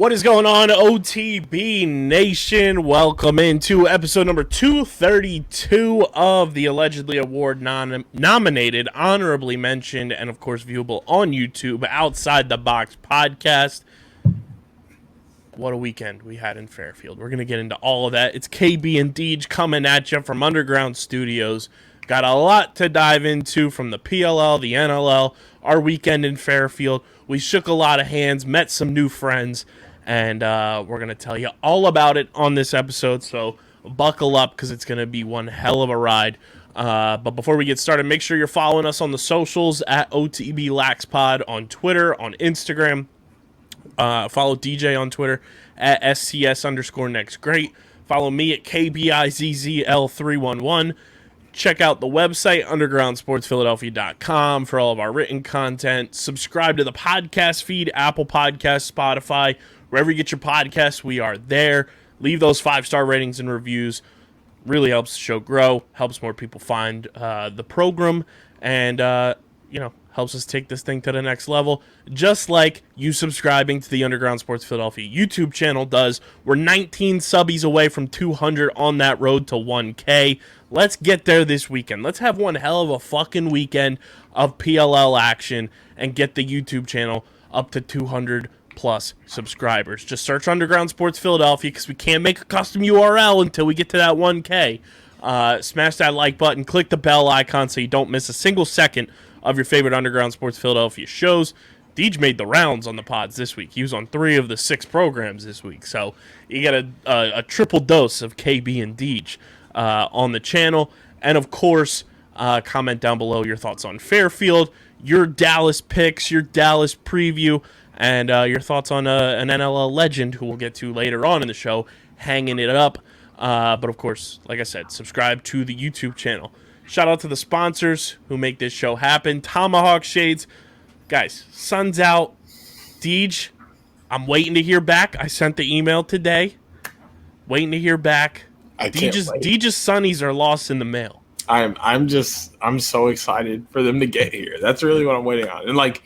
What is going on, OTB Nation? Welcome into episode number 232 of the allegedly award-nominated, honorably mentioned, and of course viewable on YouTube, Outside the Box podcast. What a weekend we had in Fairfield. We're going to get into all of that. It's KB and Deej coming at you from Underground Studios. Got a lot to dive into from the PLL, the NLL, our weekend in Fairfield. We shook a lot of hands, met some new friends, and we're going to tell you all about it on this episode, so buckle up because it's going to be one hell of a ride. But before we get started, make sure you're following us on the socials at OTBLaxPod on Twitter, on Instagram. Follow DJ on Twitter at SCS_NextGreat. Follow me at KBIZZL311. Check out the website, undergroundsportsphiladelphia.com, for all of our written content. Subscribe to the podcast feed, Apple Podcasts, Spotify, wherever you get your podcasts, we are there. Leave those 5-star ratings and reviews. Really helps the show grow, helps more people find the program, and, helps us take this thing to the next level, just like you subscribing to the Underground Sports Philadelphia YouTube channel does. We're 19 subbies away from 200 on that road to 1K. Let's get there this weekend. Let's have one hell of a fucking weekend of PLL action and get the YouTube channel up to 200 plus subscribers. Just search Underground Sports Philadelphia because we can't make a custom URL until we get to that 1K. Smash that like button, click the bell icon so you don't miss a single second of your favorite Underground Sports Philadelphia shows. Deej made the rounds on the pods this week. He was on 3 of the 6 programs this week. So you get a triple dose of KB and Deej on the channel. And, of course, comment down below your thoughts on Fairfield, your Dallas picks, your Dallas preview, and your thoughts on an NLL legend who we'll get to later on in the show, hanging it up. But, of course, like I said, subscribe to the YouTube channel. Shout out to the sponsors who make this show happen. Tomahawk Shades. Guys, sun's out. Deej, I'm waiting to hear back. I sent the email today. Waiting to hear back. Deej's sunnies are lost in the mail. I'm so excited for them to get here. That's really what I'm waiting on. And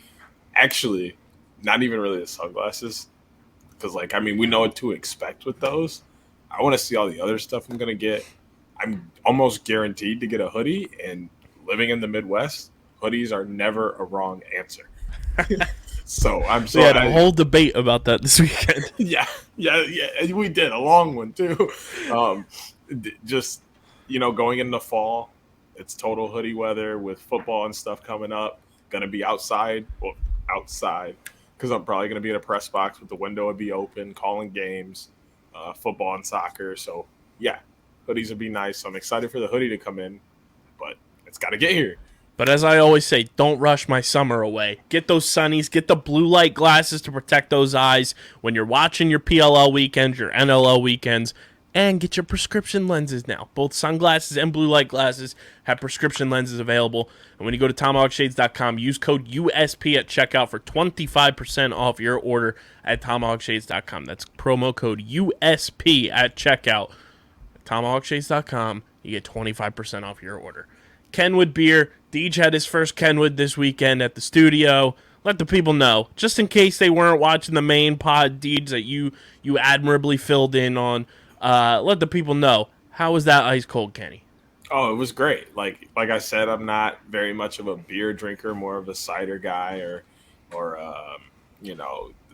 actually, not even really the sunglasses. Because we know what to expect with those. I want to see all the other stuff I'm gonna get. I'm almost guaranteed to get a hoodie, and living in the Midwest, hoodies are never a wrong answer. So I'm so we had a whole debate about that this weekend. Yeah, we did a long one too. Just going into fall, it's total hoodie weather with football and stuff coming up. Gonna be outside because I'm probably gonna be in a press box with the window would be open, calling games, football and soccer. So yeah. Hoodies would be nice. So I'm excited for the hoodie to come in, but it's got to get here. But as I always say, don't rush my summer away. Get those sunnies. Get the blue light glasses to protect those eyes when you're watching your PLL weekends, your NLL weekends, and get your prescription lenses now. Both sunglasses and blue light glasses have prescription lenses available. And when you go to tomahawkshades.com, use code USP at checkout for 25% off your order at tomahawkshades.com. That's promo code USP at checkout. TomahawkShades.com, you get 25% off your order. Kenwood Beer. Deej had his first Kenwood this weekend at the studio. Let the people know, just in case they weren't watching the main pod, Deej, that you admirably filled in on. Let the people know, how was that ice cold, Kenny? Oh, it was great. Like I said, I'm not very much of a beer drinker, more of a cider guy or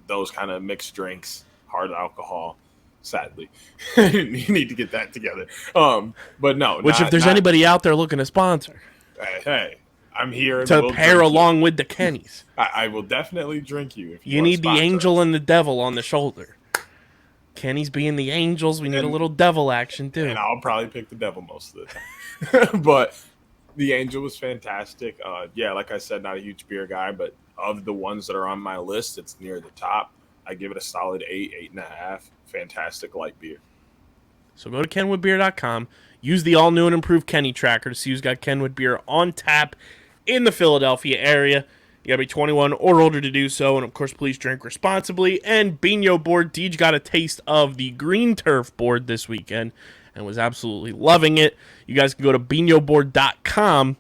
those kind of mixed drinks, hard alcohol. Sadly, you need to get that together. But no. If there's anybody out there looking to sponsor, hey, I'm here to pair along with the Kennys. I will definitely drink you. If you need the angel and the devil on the shoulder. Kenny's being the angels. We need a little devil action too. And I'll probably pick the devil most of the time. But the angel was fantastic. Like I said, not a huge beer guy, but of the ones that are on my list, it's near the top. I give it a solid 8.5. Fantastic light beer. So go to kenwoodbeer.com. Use the all-new and improved Kenny tracker to see who's got Kenwood beer on tap in the Philadelphia area. You got to be 21 or older to do so. And, of course, please drink responsibly. And Bino board. Deej got a taste of the green turf board this weekend and was absolutely loving it. You guys can go to binoboard.com.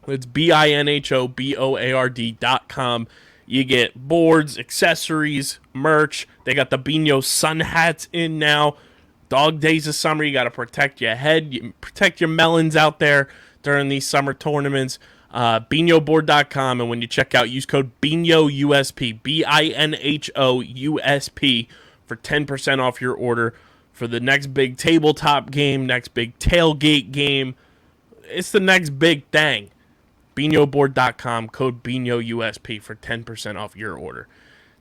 It's BINHOBOARD.com. You get boards, accessories, merch. They got the Bino sun hats in now. Dog days of summer, you got to protect your head, protect your melons out there during these summer tournaments. BinoBoard.com, and when you check out, use code BINHOUSP, BINHOUSP, for 10% off your order for the next big tabletop game, next big tailgate game. It's the next big thing. BinoBoard.com, code BINHOUSP for 10% off your order.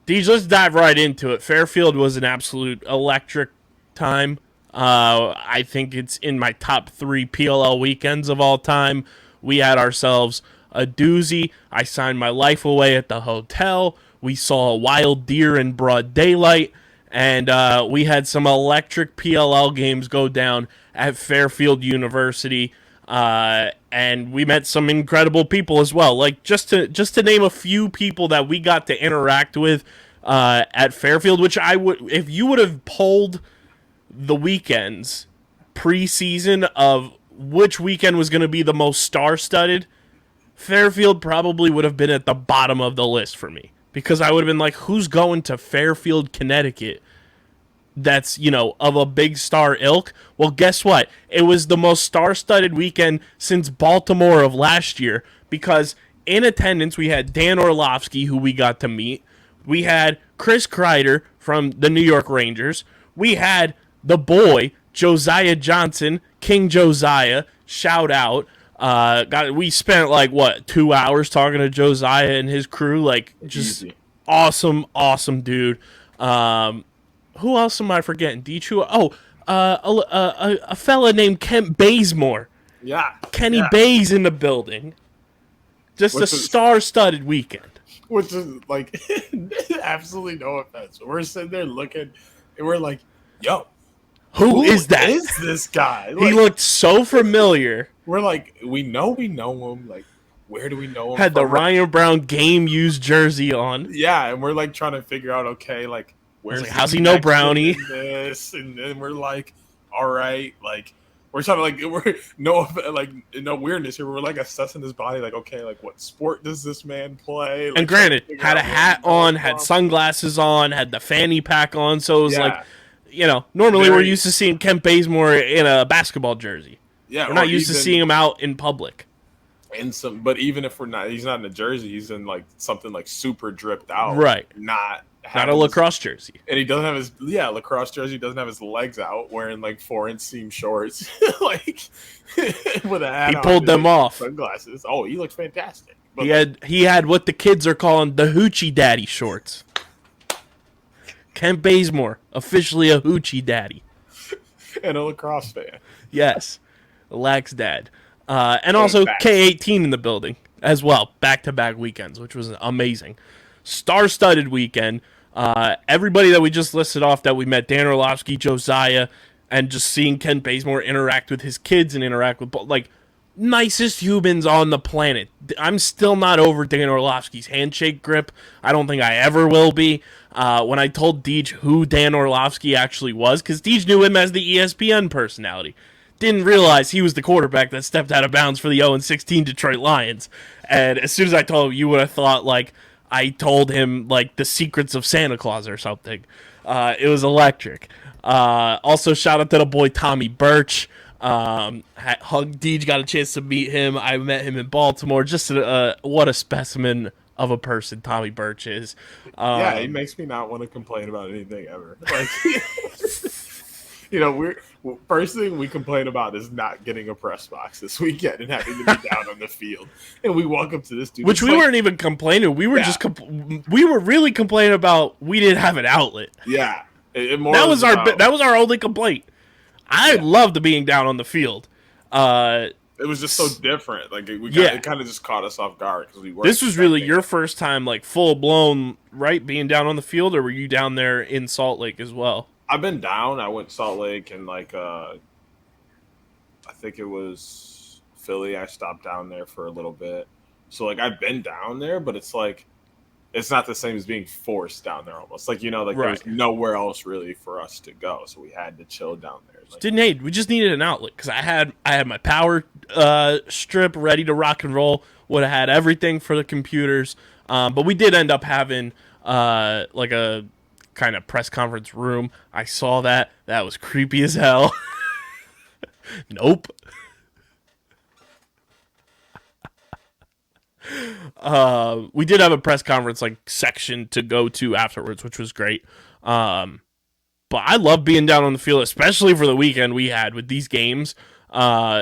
Deej, let's dive right into it. Fairfield was an absolute electric time. I think it's in my top 3 PLL weekends of all time. We had ourselves a doozy. I signed my life away at the hotel. We saw a wild deer in broad daylight. And we had some electric PLL games go down at Fairfield University. And we met some incredible people as well. Like, just to name a few people that we got to interact with at Fairfield, which I would, if you would have polled the weekends preseason of which weekend was going to be the most star-studded, Fairfield probably would have been at the bottom of the list for me, because I would have been like, who's going to Fairfield, Connecticut that's, of a big star ilk? Well, guess what? It was the most star-studded weekend since Baltimore of last year, because in attendance we had Dan Orlovsky, who we got to meet. We had Chris Kreider from the New York Rangers. We had the boy, Josiah Johnson, King Josiah, shout out. We spent 2 hours talking to Josiah and his crew, just easy. Awesome dude. Who else am I forgetting? A fella named Kent Bazemore. Yeah. Kenny Bays in the building. Just a star-studded weekend. Which is absolutely no offense. We're sitting there looking, and we're like, yo, who is that? Is this guy? He looked so familiar. We're like, we know him. Like, where do we know him? Had the Ryan Brown game used jersey on. Yeah, and we're trying to figure out, okay, where's how's he know Brownie? This, and then we're like, all right, we're trying to we're no weirdness here. We're assessing his body, okay, what sport does this man play? And granted, had a hat on, had sunglasses on, had the fanny pack on, so it was normally we're used to seeing Kent Bazemore in a basketball jersey. Yeah, we're not used to seeing him out in public. But even if he's not in a jersey, he's in something super dripped out, right? Not a lacrosse jersey, and he doesn't have his lacrosse jersey. Doesn't have his legs out, wearing 4-inch seam shorts, with a hat. He pulled them off. Sunglasses. Oh, he looks fantastic. But he had what the kids are calling the hoochie daddy shorts. Kent Bazemore, officially a hoochie daddy, and a lacrosse fan. Yes, Lax dad, and also K18 in the building as well. Back-to-back weekends, which was amazing. Star-studded weekend. Everybody that we just listed off that we met, Dan Orlovsky, Josiah, and just seeing Kent Bazemore interact with his kids and interact with, nicest humans on the planet. I'm still not over Dan Orlovsky's handshake grip. I don't think I ever will be. When I told Deej who Dan Orlovsky actually was, because Deej knew him as the ESPN personality, didn't realize he was the quarterback that stepped out of bounds for the 0-16 Detroit Lions. And as soon as I told him, you would have thought, I told him, the secrets of Santa Claus or something. It was electric. Also, shout out to the boy Tommy Birch. Deej got a chance to meet him. I met him in Baltimore. Just what a specimen of a person Tommy Birch is. He makes me not want to complain about anything ever. First thing we complain about is not getting a press box this weekend and having to be down on the field. And we walk up to this dude, which we weren't even complaining. We were just we were really complaining about we didn't have an outlet. Yeah, that was our only complaint. I loved being down on the field. It was just so different. It kind of just caught us off guard because we were. This was really your first time, full blown, right, being down on the field, or were you down there in Salt Lake as well? I've been down. I went to Salt Lake and I think it was Philly. I stopped down there for a little bit. So I've been down there, but it's it's not the same as being forced down there almost. Right. There's nowhere else really for us to go. So we had to chill down there. Like, Didn't need. We just needed an outlet because I had my power strip ready to rock and roll. Would have had everything for the computers, but we did end up having like a kind of press conference room. I saw that. That was creepy as hell. Nope. We did have a press conference like section to go to afterwards, which was great. But I love being down on the field, especially for the weekend we had with these games,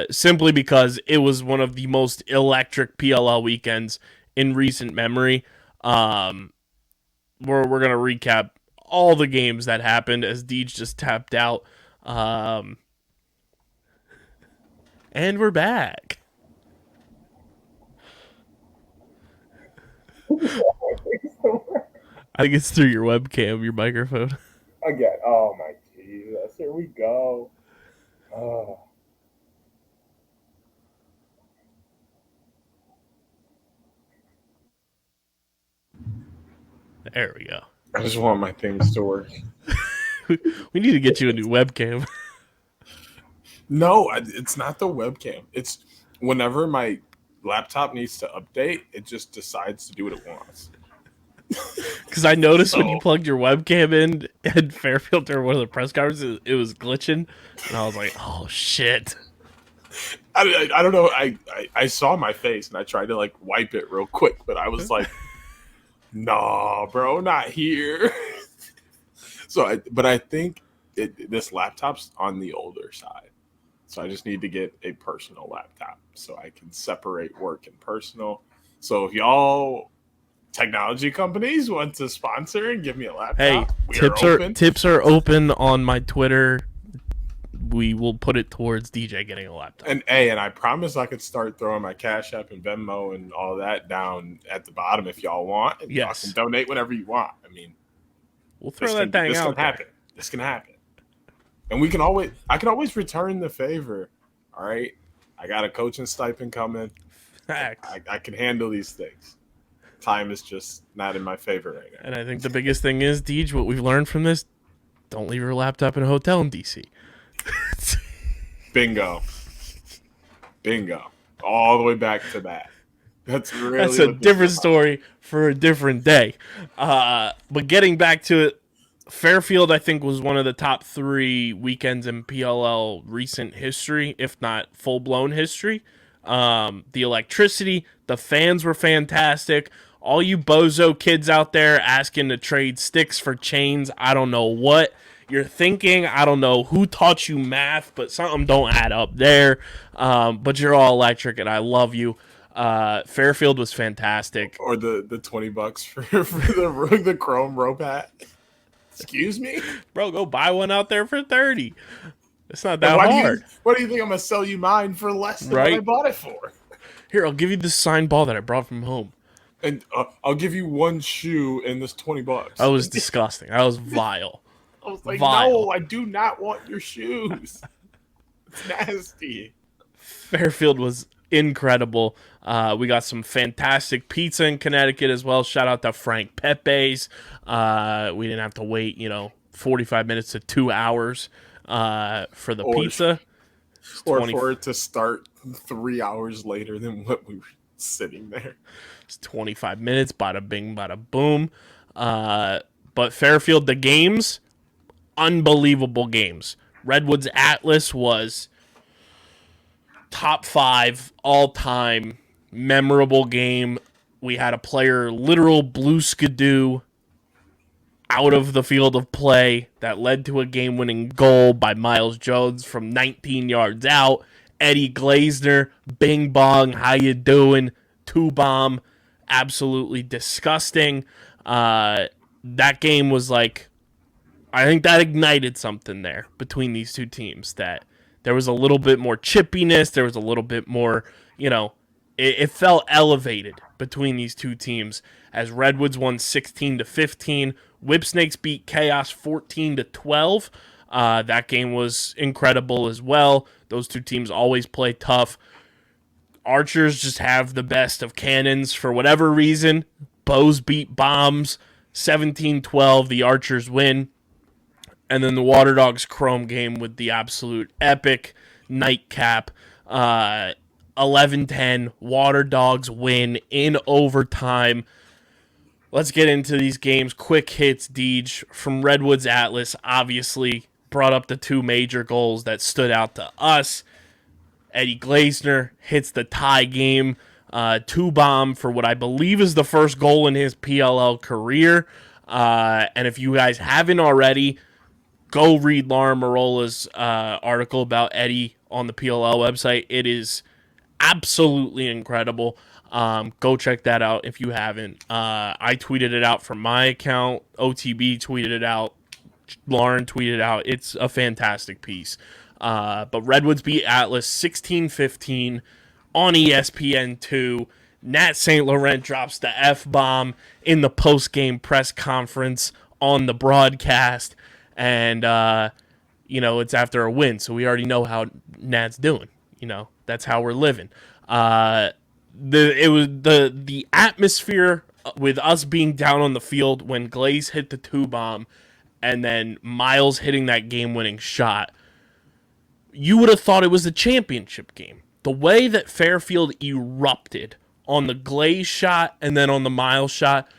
simply because it was one of the most electric PLL weekends in recent memory. We're going to recap all the games that happened as Deej just tapped out. And we're back. I think it's through your webcam, your microphone. again, oh my Jesus, here we go. Oh. There we go. I just want my things to work. We need to get you a new webcam. No, it's not the webcam. It's whenever my laptop needs to update, it just decides to do what it wants. Because I noticed when you plugged your webcam in at Fairfield during one of the press conferences, it was glitching. And I was like, oh, shit. I don't know. I saw my face and I tried to like wipe it real quick, but I was like, nah, bro, not here. But I think this laptop's on the older side. So I just need to get a personal laptop so I can separate work and personal. So if y'all technology companies want to sponsor and give me a laptop, tips are open on my Twitter. We will put it towards DJ getting a laptop. And I promise I could start throwing my Cash App and Venmo and all that down at the bottom if y'all want. And y'all can donate whenever you want. I mean, we'll throw that thing out there. This can happen. And I can always return the favor. All right. I got a coaching stipend coming. I can handle these things. Time is just not in my favor right now. And I think the biggest thing is, Deej, what we've learned from this, don't leave your laptop in a hotel in DC. Bingo. All the way back to that. That's a different story for a different day. But getting back to it, Fairfield, I think, was one of the top 3 weekends in PLL recent history, if not full-blown history. The electricity, the fans were fantastic. All you bozo kids out there asking to trade sticks for chains, I don't know what you're thinking. I don't know who taught you math, but something don't add up there. But you're all electric, and I love you. Fairfield was fantastic. Or the $20 for the chrome rope hat. Excuse me? Bro, go buy one out there for $30. It's not that hard. What do you think I'm going to sell you mine for less than what I bought it for? Here, I'll give you this signed ball that I brought from home. And I'll give you one shoe and this $20. That was disgusting. That was vile. I was like, no, I do not want your shoes. It's nasty. Fairfield was incredible. We got some fantastic pizza in Connecticut as well. Shout out to Frank Pepe's. We didn't have to wait, 45 minutes to 2 hours for the pizza. Or for it to start 3 hours later than what we were sitting there. It's 25 minutes, bada bing, bada boom. But Fairfield, the games, unbelievable games. Redwood's Atlas was top 5 all-time memorable game. We had a player literal blue skidoo out of the field of play that led to a game-winning goal by Miles Jones from 19 yards out. Eddie Glazner, bing bong, how you doing? 2-bomb, absolutely disgusting. That game was like, I think that ignited something there between these two teams, that there was a little bit more chippiness. There was a little bit more, it felt elevated between these two teams as Redwoods won 16-15. Whipsnakes beat Chaos 14-12. That game was incredible as well. Those two teams always play tough. Archers just have the best of cannons for whatever reason. Bows beat bombs 17-12. The Archers win. And then the Water Dogs Chrome game with the absolute epic nightcap. 11-10, Water Dogs win in overtime. Let's get into these games. Quick hits, Deej, from Redwoods Atlas, obviously brought up the two major goals that stood out to us. Eddie Glazner hits the tie game, two-bomb for what I believe is the first goal in his PLL career. And if you guys haven't already, go read Laura Marola's article about Eddie on the PLL website. It is absolutely incredible. Go check that out if you haven't. I tweeted it out from my account. OTB tweeted it out. Lauren tweeted it out. It's a fantastic piece. But Redwoods beat Atlas 16-15 on ESPN2. Nat St. Laurent drops the F-bomb in the post-game press conference on the broadcast. And, it's after a win, so we already know how Nat's doing. That's how we're living. It was the atmosphere with us being down on the field when Glaze hit the two-bomb and then Miles hitting that game-winning shot. You would have thought it was a championship game. The way that Fairfield erupted on the Glaze shot and then on the Miles shot,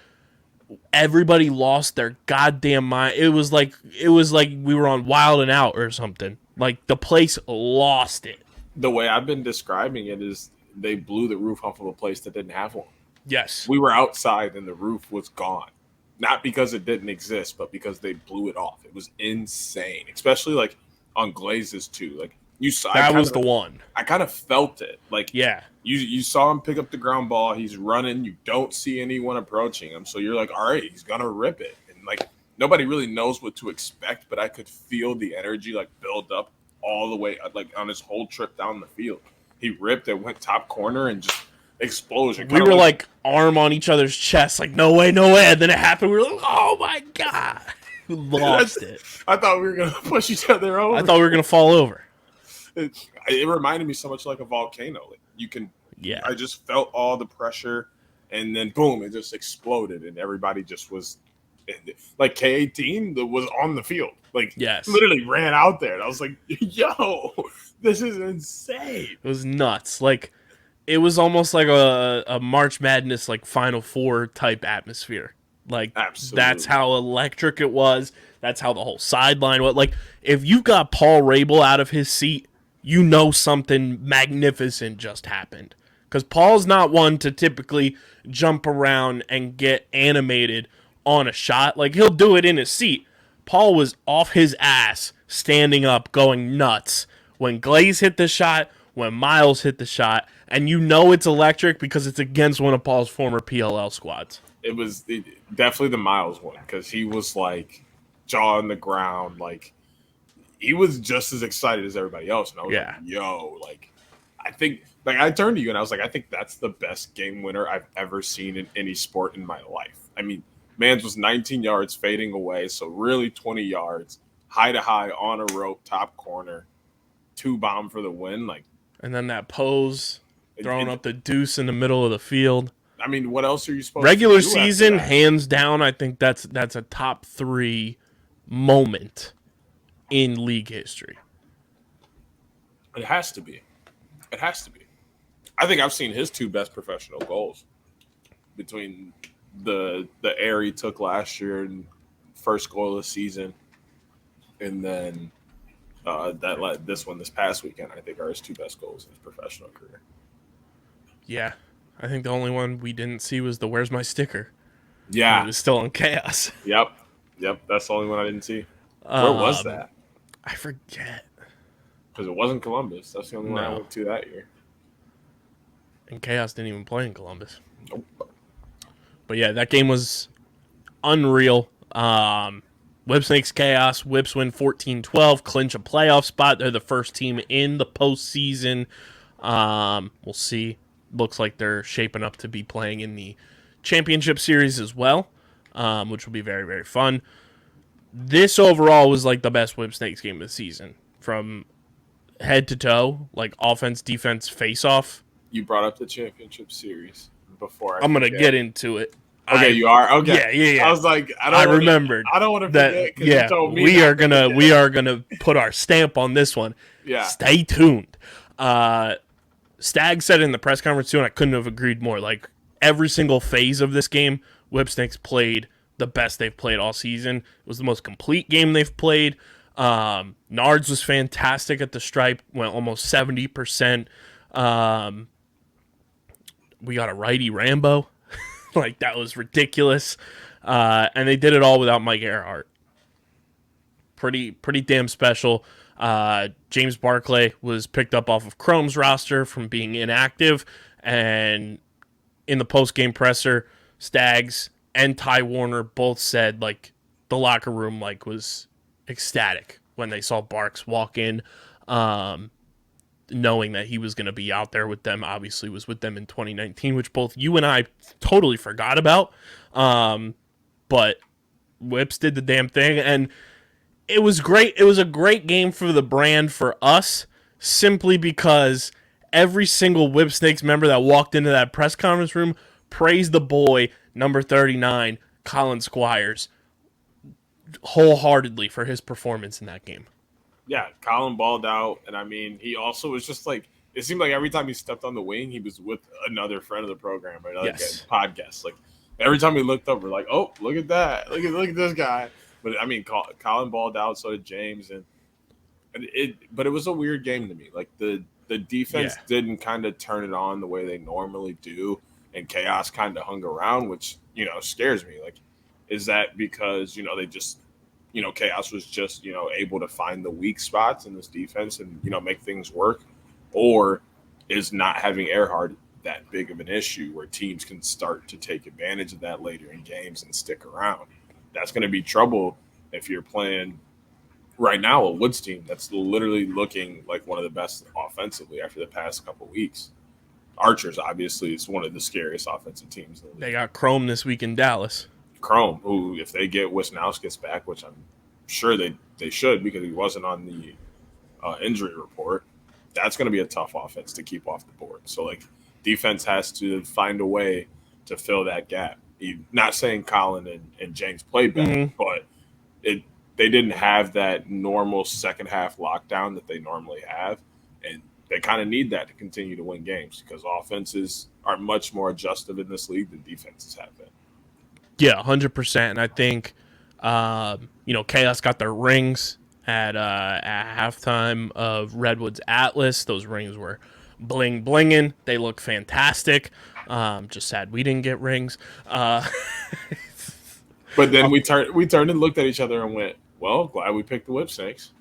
everybody lost their goddamn mind. It was like we were on Wild and Out or something. Like, the place lost it. The way I've been describing it is they blew the roof off of a place that didn't have one. Yes. We were outside and the roof was gone. Not because it didn't exist, but because they blew it off. It was insane, especially like on Glazes too. Like you saw that was the one. I kind of felt it. Like yeah, you saw him pick up the ground ball. He's running. You don't see anyone approaching him, so you're like, all right, he's gonna rip it. And like nobody really knows what to expect, but I could feel the energy like build up all the way like on his whole trip down the field. He ripped it, went top corner, and just explosion. We were like arm on each other's chests, like no way, no way. And then it happened. We were like, oh my god, we lost it. I thought we were gonna push each other over. I thought we were gonna fall over. It reminded me so much like a volcano. Like you can, yeah. I just felt all the pressure, and then boom, it just exploded, and everybody just was like K18 that was on the field. Like yes, literally ran out there. And I was like, yo, this is insane. It was nuts. Like it was almost like a March Madness like Final Four type atmosphere. Like absolutely. That's how electric it was. That's how the whole sideline was. Like if you got Paul Rabel out of his seat, you know something magnificent just happened. Because Paul's not one to typically jump around and get animated on a shot. Like he'll do it in his seat. Paul was off his ass, standing up, going nuts when Glaze hit the shot, when Miles hit the shot, and you know it's electric because it's against one of Paul's former PLL squads. It was definitely the Miles one because he was like jaw on the ground, like he was just as excited as everybody else. And I was like, yo, like I think like I turned to you and I was like, I think that's the best game winner I've ever seen in any sport in my life. I mean, Mans was 19 yards fading away, so really 20 yards, high to high on a rope, top corner, two bomb for the win. Like, and then that pose, throwing up the deuce in the middle of the field. I mean, what else are you supposed regular to do? Regular season, hands down, I think that's a top 3 moment in league history. It has to be. It has to be. I think I've seen his 2 best professional goals between the air he took last year and first goal of the season, and then this one this past weekend. I think are his 2 best goals in his professional career. Yeah, I think the only one we didn't see was the "Where's my sticker?" Yeah, it was still in chaos. Yep. That's the only one I didn't see. Where was that? I forget. Because it wasn't Columbus. That's the only one I went to that year. And Chaos didn't even play in Columbus. Nope. But yeah, that game was unreal. Whipsnakes Chaos. Whips win 14-12, clinch a playoff spot. They're the first team in the postseason. We'll see. Looks like they're shaping up to be playing in the championship series as well, which will be very, very fun. This overall was like the best Whipsnakes game of the season. From head to toe, like offense, defense, face-off. You brought up the championship series before. I'm going to get into it. Okay, you are okay. Yeah. I was like, I remembered. I don't want to That. forget because you Yeah, told me we are gonna put our stamp on this one. Yeah. Stay tuned. Stag said in the press conference too, and I couldn't have agreed more. Like every single phase of this game, Whipsnakes played the best they've played all season. It was the most complete game they've played. Nards was fantastic at the stripe, went almost 70%. We got a righty Rambo. Like, that was ridiculous. And they did it all without Mike Earhart. Pretty damn special. James Barclay was picked up off of Chrome's roster from being inactive. And in the post-game presser, Stags and Ty Warner both said, like, the locker room, like, was ecstatic when they saw Barks walk in, knowing that he was going to be out there with them. Obviously was with them in 2019, which both you and I totally forgot about. But Whips did the damn thing, and it was great. It was a great game for the brand for us, simply because every single Whipsnakes member that walked into that press conference room praised the boy, number 39, Colin Squires, wholeheartedly for his performance in that game. Yeah, Colin balled out, and I mean, he also was just like, it seemed like every time he stepped on the wing, he was with another friend of the program, right? Like Yes. a podcast. Like every time we looked up, we're like, oh, look at that, look at this guy. But I mean, Colin balled out, so did James, but it was a weird game to me. Like the defense didn't kind of turn it on the way they normally do, and chaos kind of hung around, which scares me. Like, is that because they just chaos was just able to find the weak spots in this defense and make things work, or is not having Earhart that big of an issue where teams can start to take advantage of that later in games and stick around? That's going to be trouble if you're playing right now a Woods team that's literally looking like one of the best offensively after the past couple weeks. Archers obviously is one of the scariest offensive teams in the league. They got Chrome this week in Dallas. Chrome, who, if they get Wisnauskas back, which I'm sure they should because he wasn't on the injury report, that's going to be a tough offense to keep off the board. So, like, defense has to find a way to fill that gap. Not saying Colin and James played better, but they didn't have that normal second half lockdown that they normally have, and they kind of need that to continue to win games because offenses are much more adjusted in this league than defenses have been. Yeah, 100%. And I think, Chaos got their rings at halftime of Redwood's Atlas. Those rings were blinging. They look fantastic. Just sad we didn't get rings. But then we turned and looked at each other and went, well, glad we picked the Whipsnakes.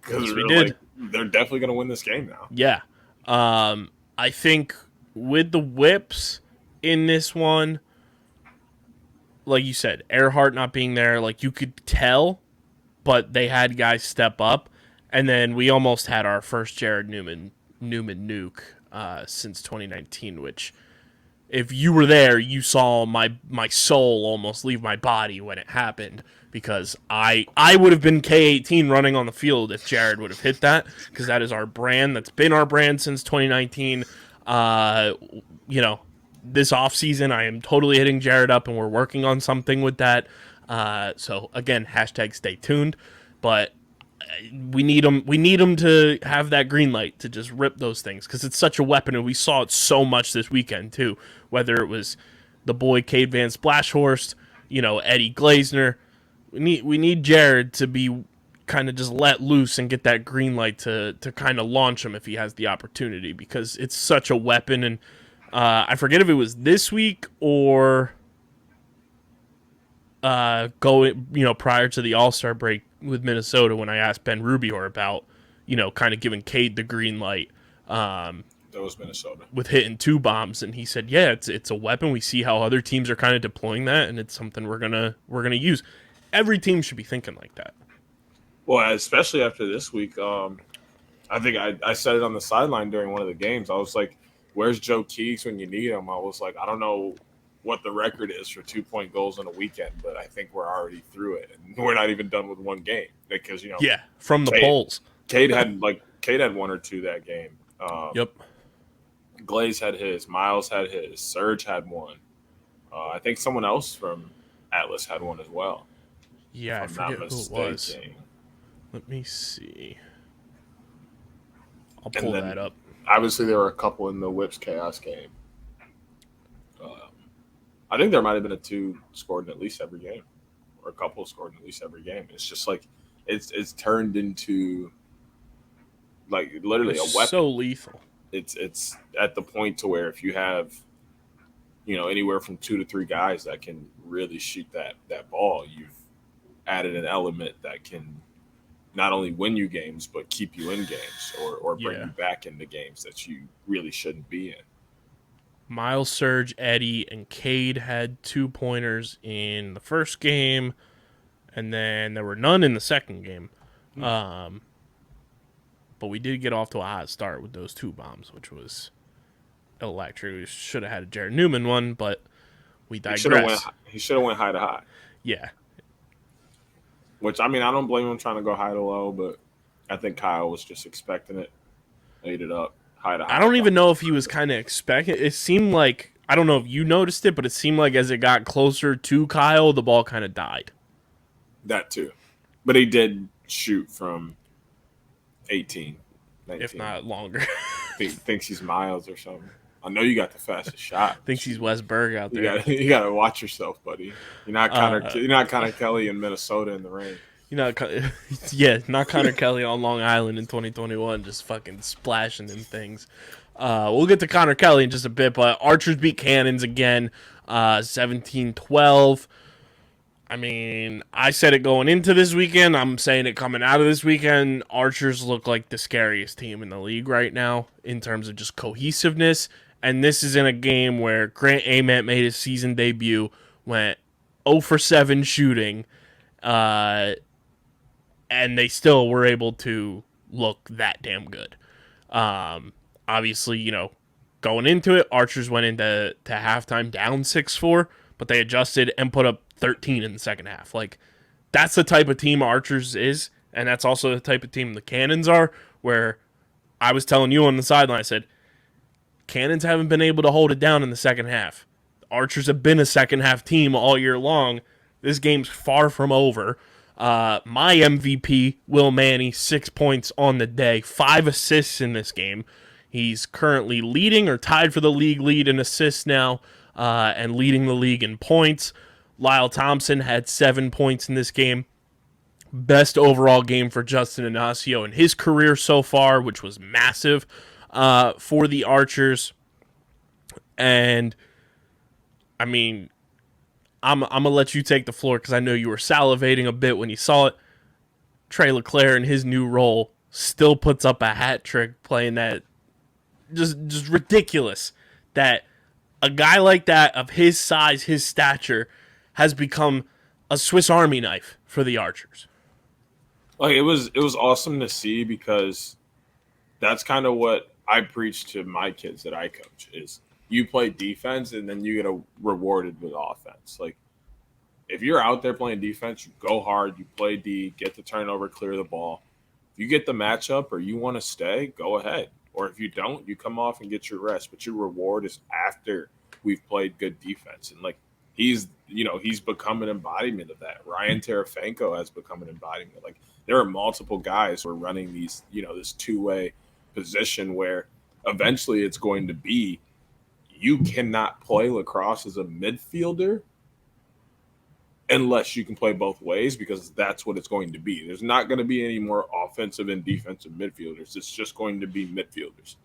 Because we did. They're definitely going to win this game now. Yeah. I think with the Whips in this one, like you said, Earhart not being there, like you could tell, but they had guys step up. And then we almost had our first Jared Newman nuke since 2019, which if you were there, you saw my soul almost leave my body when it happened, because I would have been K18 running on the field if Jared would have hit that, because that is our brand. That's been our brand since 2019. This offseason, I am totally hitting Jared up, and we're working on something with that. So, again, hashtag stay tuned. But we need him to have that green light to just rip those things, because it's such a weapon, and we saw it so much this weekend, too. Whether it was the boy Cade Van Splashhorst, Eddie Glazner. We need Jared to be kind of just let loose and get that green light to kind of launch him if he has the opportunity, because it's such a weapon. And I forget if it was this week or prior to the All-Star break with Minnesota when I asked Ben Rubior about, kind of giving Cade the green light. That was Minnesota. With hitting 2 bombs, and he said, yeah, it's a weapon. We see how other teams are kind of deploying that, and it's something we're gonna use. Every team should be thinking like that. Well, especially after this week. I think I said it on the sideline during one of the games. I was like, where's Joe Keegs when you need him? I was like, I don't know what the record is for 2-point goals in a weekend, but I think we're already through it, and we're not even done with one game because from the polls, Cade had 1 or 2 that game. Yep. Glaze had his, Miles had his, Serge had 1. I think someone else from Atlas had one as well, if Yeah, I I'm not forget who it was. mistaken. Let me see. I'll And pull then that up. obviously there were a couple in the Whips Chaos game. Um, I think there might have been a two scored in at least every game, or a couple scored in at least every game. It's just like it's turned into like They're literally a weapon. so lethal. It's at the point to where if you have anywhere from 2 to 3 guys that can really shoot that ball, you've added an element that can not only win you games but keep you in games or bring Yeah. you back into games that you really shouldn't be in. Miles, Surge, Eddie, and Cade had 2-pointers in the first game, and then there were none in the second game. Um, but we did get off to a hot start with those 2 bombs, which was electric. We should have had a Jared Newman one, but we digress. He should have went high to high. Yeah. Which I mean, I don't blame him trying to go high to low, but I think Kyle was just expecting it, ate it up, high to high. I don't even know if he was kind of expecting it. It seemed like, I don't know if you noticed it, but it seemed like as it got closer to Kyle, the ball kind of died. That too, but he did shoot from 18, 19. If not longer. Thinks he's Miles or something. I know you got the fastest shot. Thinks he's Wes Berg out there. You got to watch yourself, buddy. You're not Connor Kelly in Minnesota in the rain. Not Connor Kelly on Long Island in 2021, just fucking splashing in things. We'll get to Connor Kelly in just a bit, but Archers beat Cannons again, 17-12. I mean, I said it going into this weekend. I'm saying it coming out of this weekend. Archers look like the scariest team in the league right now in terms of just cohesiveness. And this is in a game where Grant Ament made his season debut, went 0 for 7 shooting, and they still were able to look that damn good. Obviously, going into it, Archers went into halftime down 6-4, but they adjusted and put up 13 in the second half. Like, that's the type of team Archers is, and that's also the type of team the Cannons are, where I was telling you on the sideline, I said, Cannons haven't been able to hold it down in the second half. Archers have been a second half team all year long. This game's far from over. My MVP, Will Manny, 6 points on the day, 5 assists in this game. He's currently leading or tied for the league lead in assists now, and leading the league in points. Lyle Thompson had 7 points in this game. Best overall game for Justin Inacio in his career so far, which was massive for the Archers. And, I mean, I'm going to let you take the floor because I know you were salivating a bit when you saw it. Trey LeClaire in his new role still puts up a hat trick playing that. Just ridiculous that a guy like that of his size, his stature, has become a Swiss Army knife for the Archers. Like it was awesome to see because that's kind of what I preach to my kids that I coach is you play defense and then you get rewarded with offense. Like if you're out there playing defense, you go hard, you play D, get the turnover, clear the ball. If you get the matchup or you want to stay, go ahead. Or if you don't, you come off and get your rest. But your reward is after we've played good defense. And like he's become an embodiment of that. Ryan Terafenko has become an embodiment. Like there are multiple guys who are running these, this two-way position where eventually it's going to be you cannot play lacrosse as a midfielder unless you can play both ways because that's what it's going to be. There's not going to be any more offensive and defensive midfielders. It's just going to be midfielders.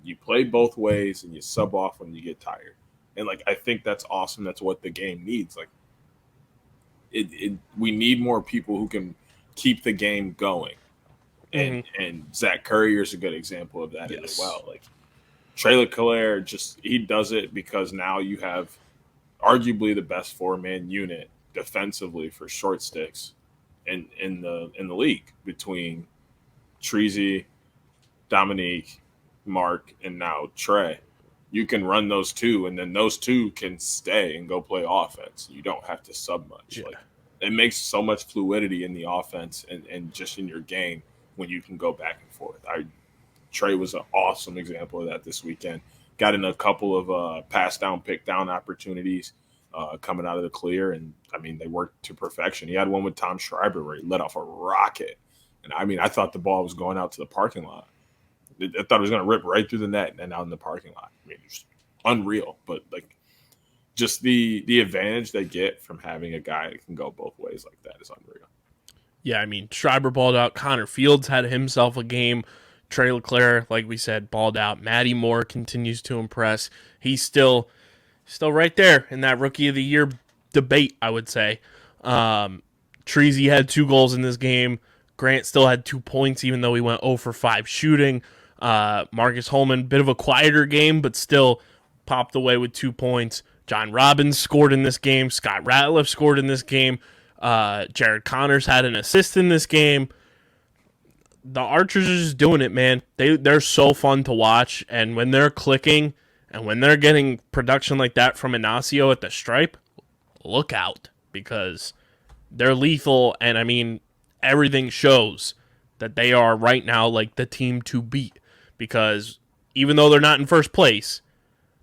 You play both ways and you sub off when you get tired. And like I think that's awesome. That's what the game needs. Like we need more people who can keep the game going. And Zach Currier is a good example of that as well. Like Trey LeClaire he does it because now you have arguably the best 4-man unit defensively for short sticks in the league between Treasy, Dominique, Mark, and now Trey. You can run those two, and then those two can stay and go play offense. You don't have to sub much. Yeah. Like it makes so much fluidity in the offense and just in your game when you can go back and forth. Trey was an awesome example of that this weekend. Got in a couple of pass down, pick down opportunities. coming out of the clear. And, I mean, they worked to perfection. He had one with Tom Schreiber where he let off a rocket. And, I mean, I thought the ball was going out to the parking lot. I thought it was going to rip right through the net and out in the parking lot. I mean, it's unreal. But, like, just the advantage they get from having a guy that can go both ways like that is unreal. Yeah, I mean, Schreiber balled out. Connor Fields had himself a game. Trey LeClaire, like we said, balled out. Matty Moore continues to impress. He's still right there in that Rookie of the Year debate, I would say. Treasy had 2 goals in this game. Grant still had 2 points, even though he went 0 for 5 shooting. Marcus Holman, bit of a quieter game, but still popped away with 2 points. John Robbins scored in this game. Scott Ratliff scored in this game. Jared Connors had an assist in this game. The Archers are just doing it, man. They're so fun to watch, and when they're clicking and when they're getting production like that from Inacio at the stripe, look out, because they're lethal, and I mean, everything shows that they are right now like the team to beat, because even though they're not in first place,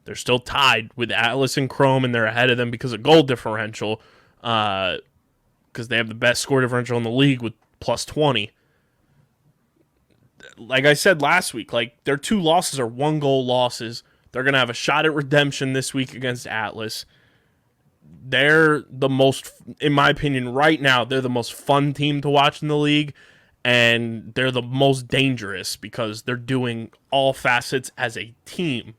they're still tied with Atlas and Chrome, and they're ahead of them because of goal differential, because they have the best score differential in the league with plus 20. Like I said last week, like, their 2 losses are 1-goal losses. They're going to have a shot at redemption this week against Atlas. They're the most, in my opinion, right now, they're the most fun team to watch in the league, and they're the most dangerous because they're doing all facets as a team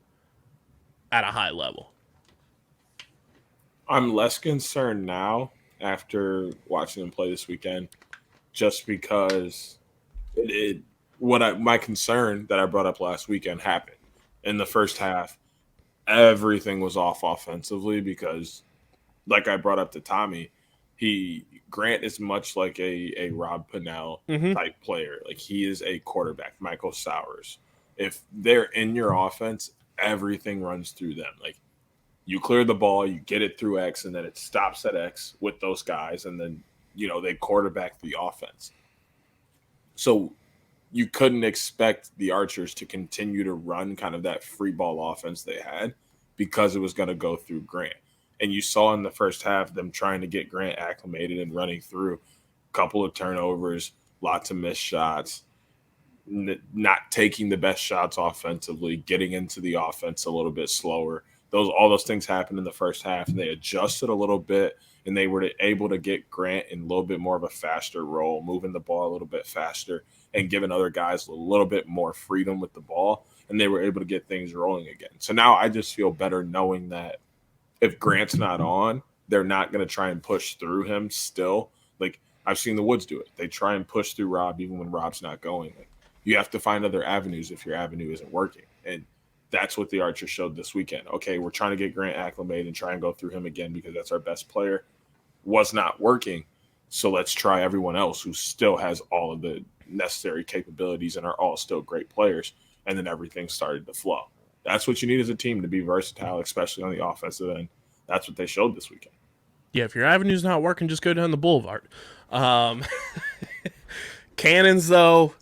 at a high level. I'm less concerned now after watching them play this weekend, just because my concern that I brought up last weekend happened. In the first half, everything was off offensively because, like I brought up to Tommy, Grant is much like a Rob Pennell type player. Like, he is a quarterback, Michael Sowers. If they're in your offense, everything runs through them. Like, you clear the ball, you get it through X, and then it stops at X with those guys, and then, they quarterback the offense. So you couldn't expect the Archers to continue to run kind of that free ball offense they had because it was going to go through Grant. And you saw in the first half them trying to get Grant acclimated and running through a couple of turnovers, lots of missed shots, not taking the best shots offensively, getting into the offense a little bit slower. All those things happened in the first half, and they adjusted a little bit, and they were able to get Grant in a little bit more of a faster role, moving the ball a little bit faster and giving other guys a little bit more freedom with the ball, and they were able to get things rolling again. So now I just feel better knowing that if Grant's not on, they're not going to try and push through him still. Like, I've seen the Woods do it. They try and push through Rob even when Rob's not going. Like, you have to find other avenues if your avenue isn't working. And that's what the Archers showed this weekend. Okay, we're trying to get Grant acclimated and try and go through him again because that's our best player. Was not working. So let's try everyone else who still has all of the necessary capabilities and are all still great players. And then everything started to flow. That's what you need as a team, to be versatile, especially on the offensive end. That's what they showed this weekend. Yeah, if your avenue's not working, just go down the boulevard. Cannons, though,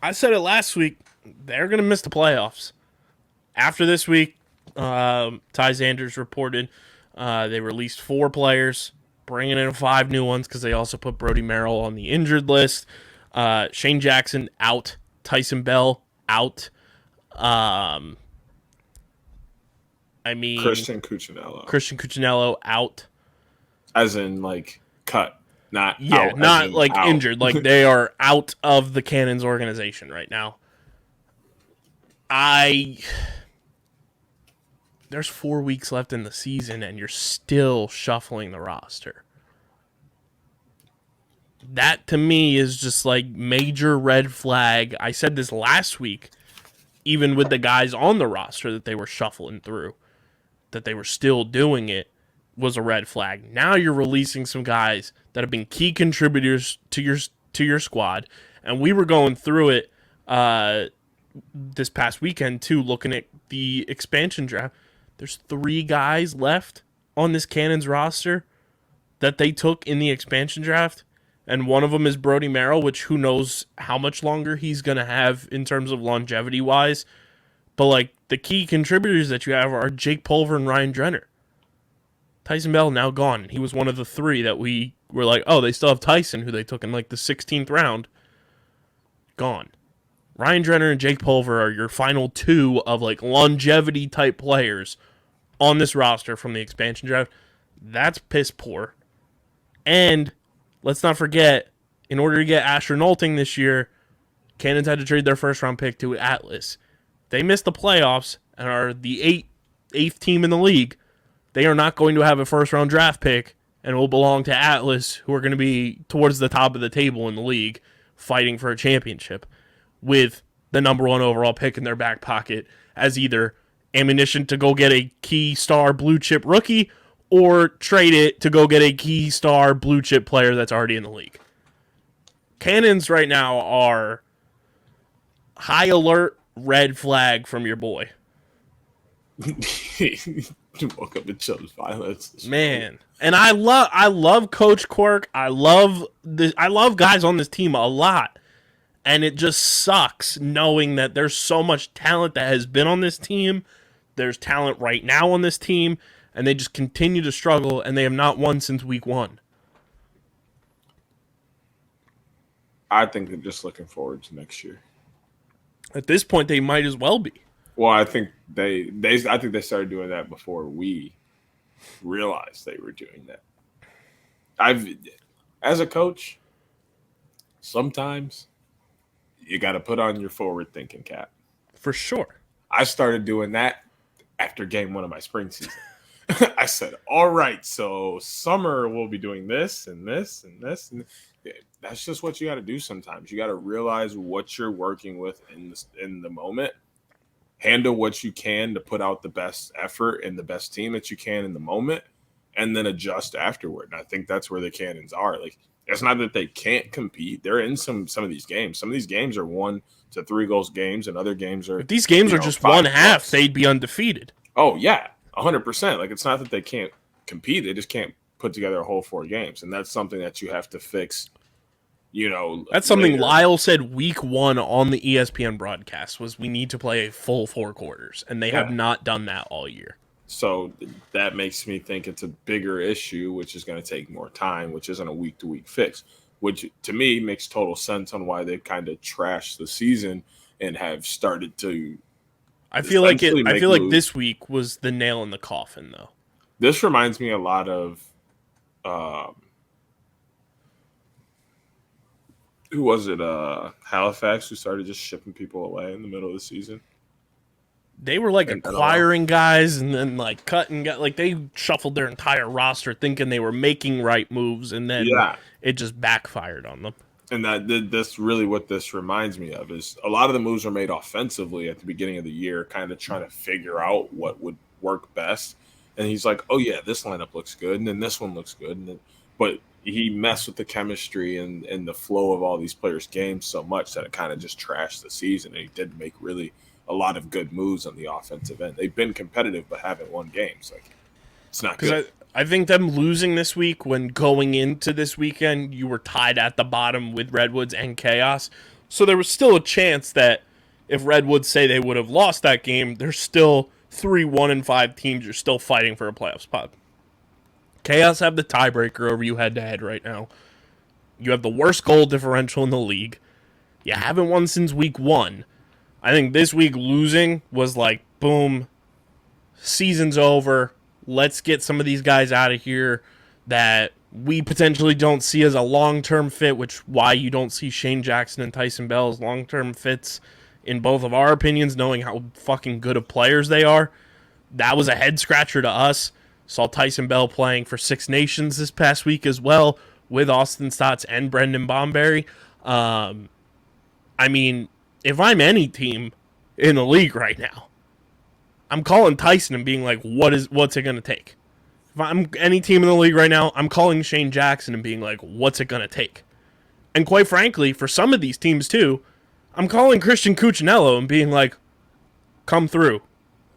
I said it last week, they're going to miss the playoffs. After this week, Ty Zanders reported they released 4 players, bringing in 5 new ones because they also put Brody Merrill on the injured list. Shane Jackson out. Tyson Bell out. Christian Cuccinello out. As in, like, cut, not out. Not like out. Injured. Like, they are out of the Cannons organization right now. There's 4 weeks left in the season, and you're still shuffling the roster. That, to me, is just, like, major red flag. I said this last week, even with the guys on the roster that they were shuffling through, that they were still doing it, was a red flag. Now you're releasing some guys that have been key contributors to your squad, and we were going through it this past weekend, too, looking at the expansion draft. There's 3 guys left on this Cannons roster that they took in the expansion draft, and one of them is Brody Merrill, which who knows how much longer he's going to have in terms of longevity-wise. But, like, the key contributors that you have are Jake Pulver and Ryan Drenner. Tyson Bell now gone. He was one of the 3 that we were like, oh, they still have Tyson, who they took in like the 16th round. Gone. Ryan Drenner and Jake Pulver are your final 2 of like longevity type players on this roster from the expansion draft. That's piss poor. And let's not forget, in order to get Asher Nolting this year, Cannons had to trade their first round pick to Atlas. They missed the playoffs and are the eighth team in the league. They are not going to have a first round draft pick and will belong to Atlas, who are going to be towards the top of the table in the league, fighting for a championship, with the number 1 overall pick in their back pocket as either ammunition to go get a key star blue chip rookie or trade it to go get a key star blue chip player that's already in the league. Cannons right now are high alert, red flag from your boy. Woke up and chose violence. Man. And I love Coach Quirk. I love guys on this team a lot. And it just sucks knowing that there's so much talent that has been on this team. There's talent right now on this team, and they just continue to struggle, and they have not won since week 1. I think they're just looking forward to next year. At this point, they might as well be. Well, I think they started doing that before we realized they were doing that. As a coach, sometimes you got to put on your forward thinking cap. For sure. I started doing that after game 1 of my spring season. I said, all right, so summer we'll be doing this and this and this. And that's just what you got to do sometimes. You got to realize what you're working with in the moment. Handle what you can to put out the best effort and the best team that you can in the moment, and then adjust afterward. And I think that's where the Cannons are. Like, it's not that they can't compete. They're in some of these games. Some of these games are 1 to 3 goals games, and other games are. If these games are just 1/2, they'd be undefeated. Oh yeah, 100%. Like, it's not that they can't compete; they just can't put together a whole 4 games, and that's something that you have to fix. That's something Lyle said week 1 on the ESPN broadcast was we need to play a full 4 quarters, and they have not done that all year. So that makes me think it's a bigger issue, which is going to take more time, which isn't a week-to-week fix, which to me makes total sense on why they kind of trashed the season and have started to. I feel like this week was the nail in the coffin, though. This reminds me a lot of. Who was it? Halifax, who started just shipping people away in the middle of the season. They were like acquiring guys and then like cutting guys. Like they shuffled their entire roster thinking they were making right moves, and then it just backfired on them. And that's really what this reminds me of is a lot of the moves were made offensively at the beginning of the year, kind of trying to figure out what would work best. And he's like, oh yeah, this lineup looks good, and then this one looks good, but he messed with the chemistry and the flow of all these players' games so much that it kind of just trashed the season. And he did make really a lot of good moves on the offensive end. They've been competitive but haven't won games. Like, it's not good. I think them losing this week, when going into this weekend, you were tied at the bottom with Redwoods and Chaos. So there was still a chance that if Redwoods say they would have lost that game, there's still 3 1-5 teams you're still fighting for a playoff spot. Chaos have the tiebreaker over you head-to-head right now. You have the worst goal differential in the league. You haven't won since week 1. I think this week losing was like, boom, season's over. Let's get some of these guys out of here that we potentially don't see as a long-term fit, which why you don't see Shane Jackson and Tyson Bell as long-term fits in both of our opinions, knowing how fucking good of players they are. That was a head-scratcher to us. Saw Tyson Bell playing for Six Nations this past week as well with Austin Stotts and Brendan Bomberry. I mean, if I'm any team in the league right now, I'm calling Tyson and being like, what's it going to take? If I'm any team in the league right now, I'm calling Shane Jackson and being like, what's it going to take? And quite frankly, for some of these teams too, I'm calling Christian Cuccinello and being like, come through.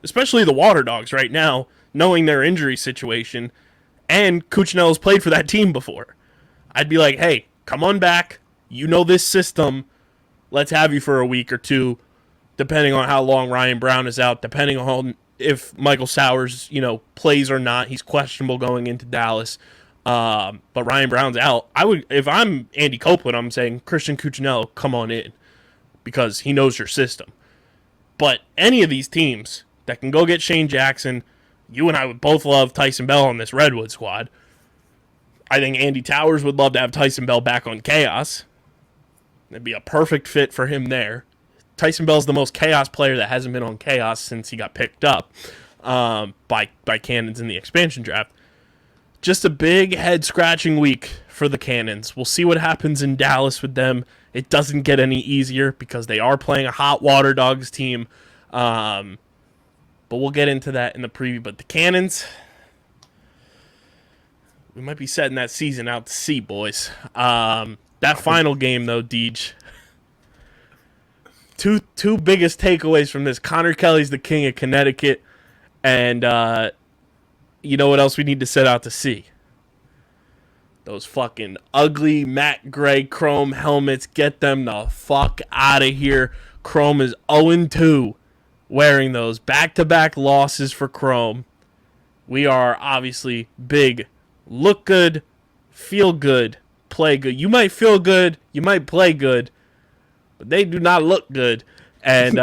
Especially the Water Dogs right now, knowing their injury situation, and Cuccinello's played for that team before. I'd be like, hey, come on back. You know this system. Let's have you for a week or two, depending on how long Ryan Brown is out, depending on if Michael Sowers, plays or not. He's questionable going into Dallas. But Ryan Brown's out. If I'm Andy Copeland, I'm saying Christian Cuccinello, come on in because he knows your system. But any of these teams that can go get Shane Jackson, you and I would both love Tyson Bell on this Redwood squad. I think Andy Towers would love to have Tyson Bell back on Chaos. It'd be a perfect fit for him there. Tyson Bell's the most Chaos player that hasn't been on Chaos since he got picked up by Cannons in the expansion draft. Just a big head-scratching week for the Cannons. We'll see what happens in Dallas with them. It doesn't get any easier because they are playing a hot Water Dogs team. But we'll get into that in the preview. But the Cannons, we might be setting that season out to sea, boys. That final game, though, Deej. Two biggest takeaways from this. Connor Kelly's the king of Connecticut. And you know what else we need to set out to sea? Those fucking ugly matte gray Chrome helmets. Get them the fuck out of here. Chrome is 0-2 wearing those. Back-to-back losses for Chrome. We are obviously big. Look good. Feel good. Play good. You might feel good. You might play good. But they do not look good. And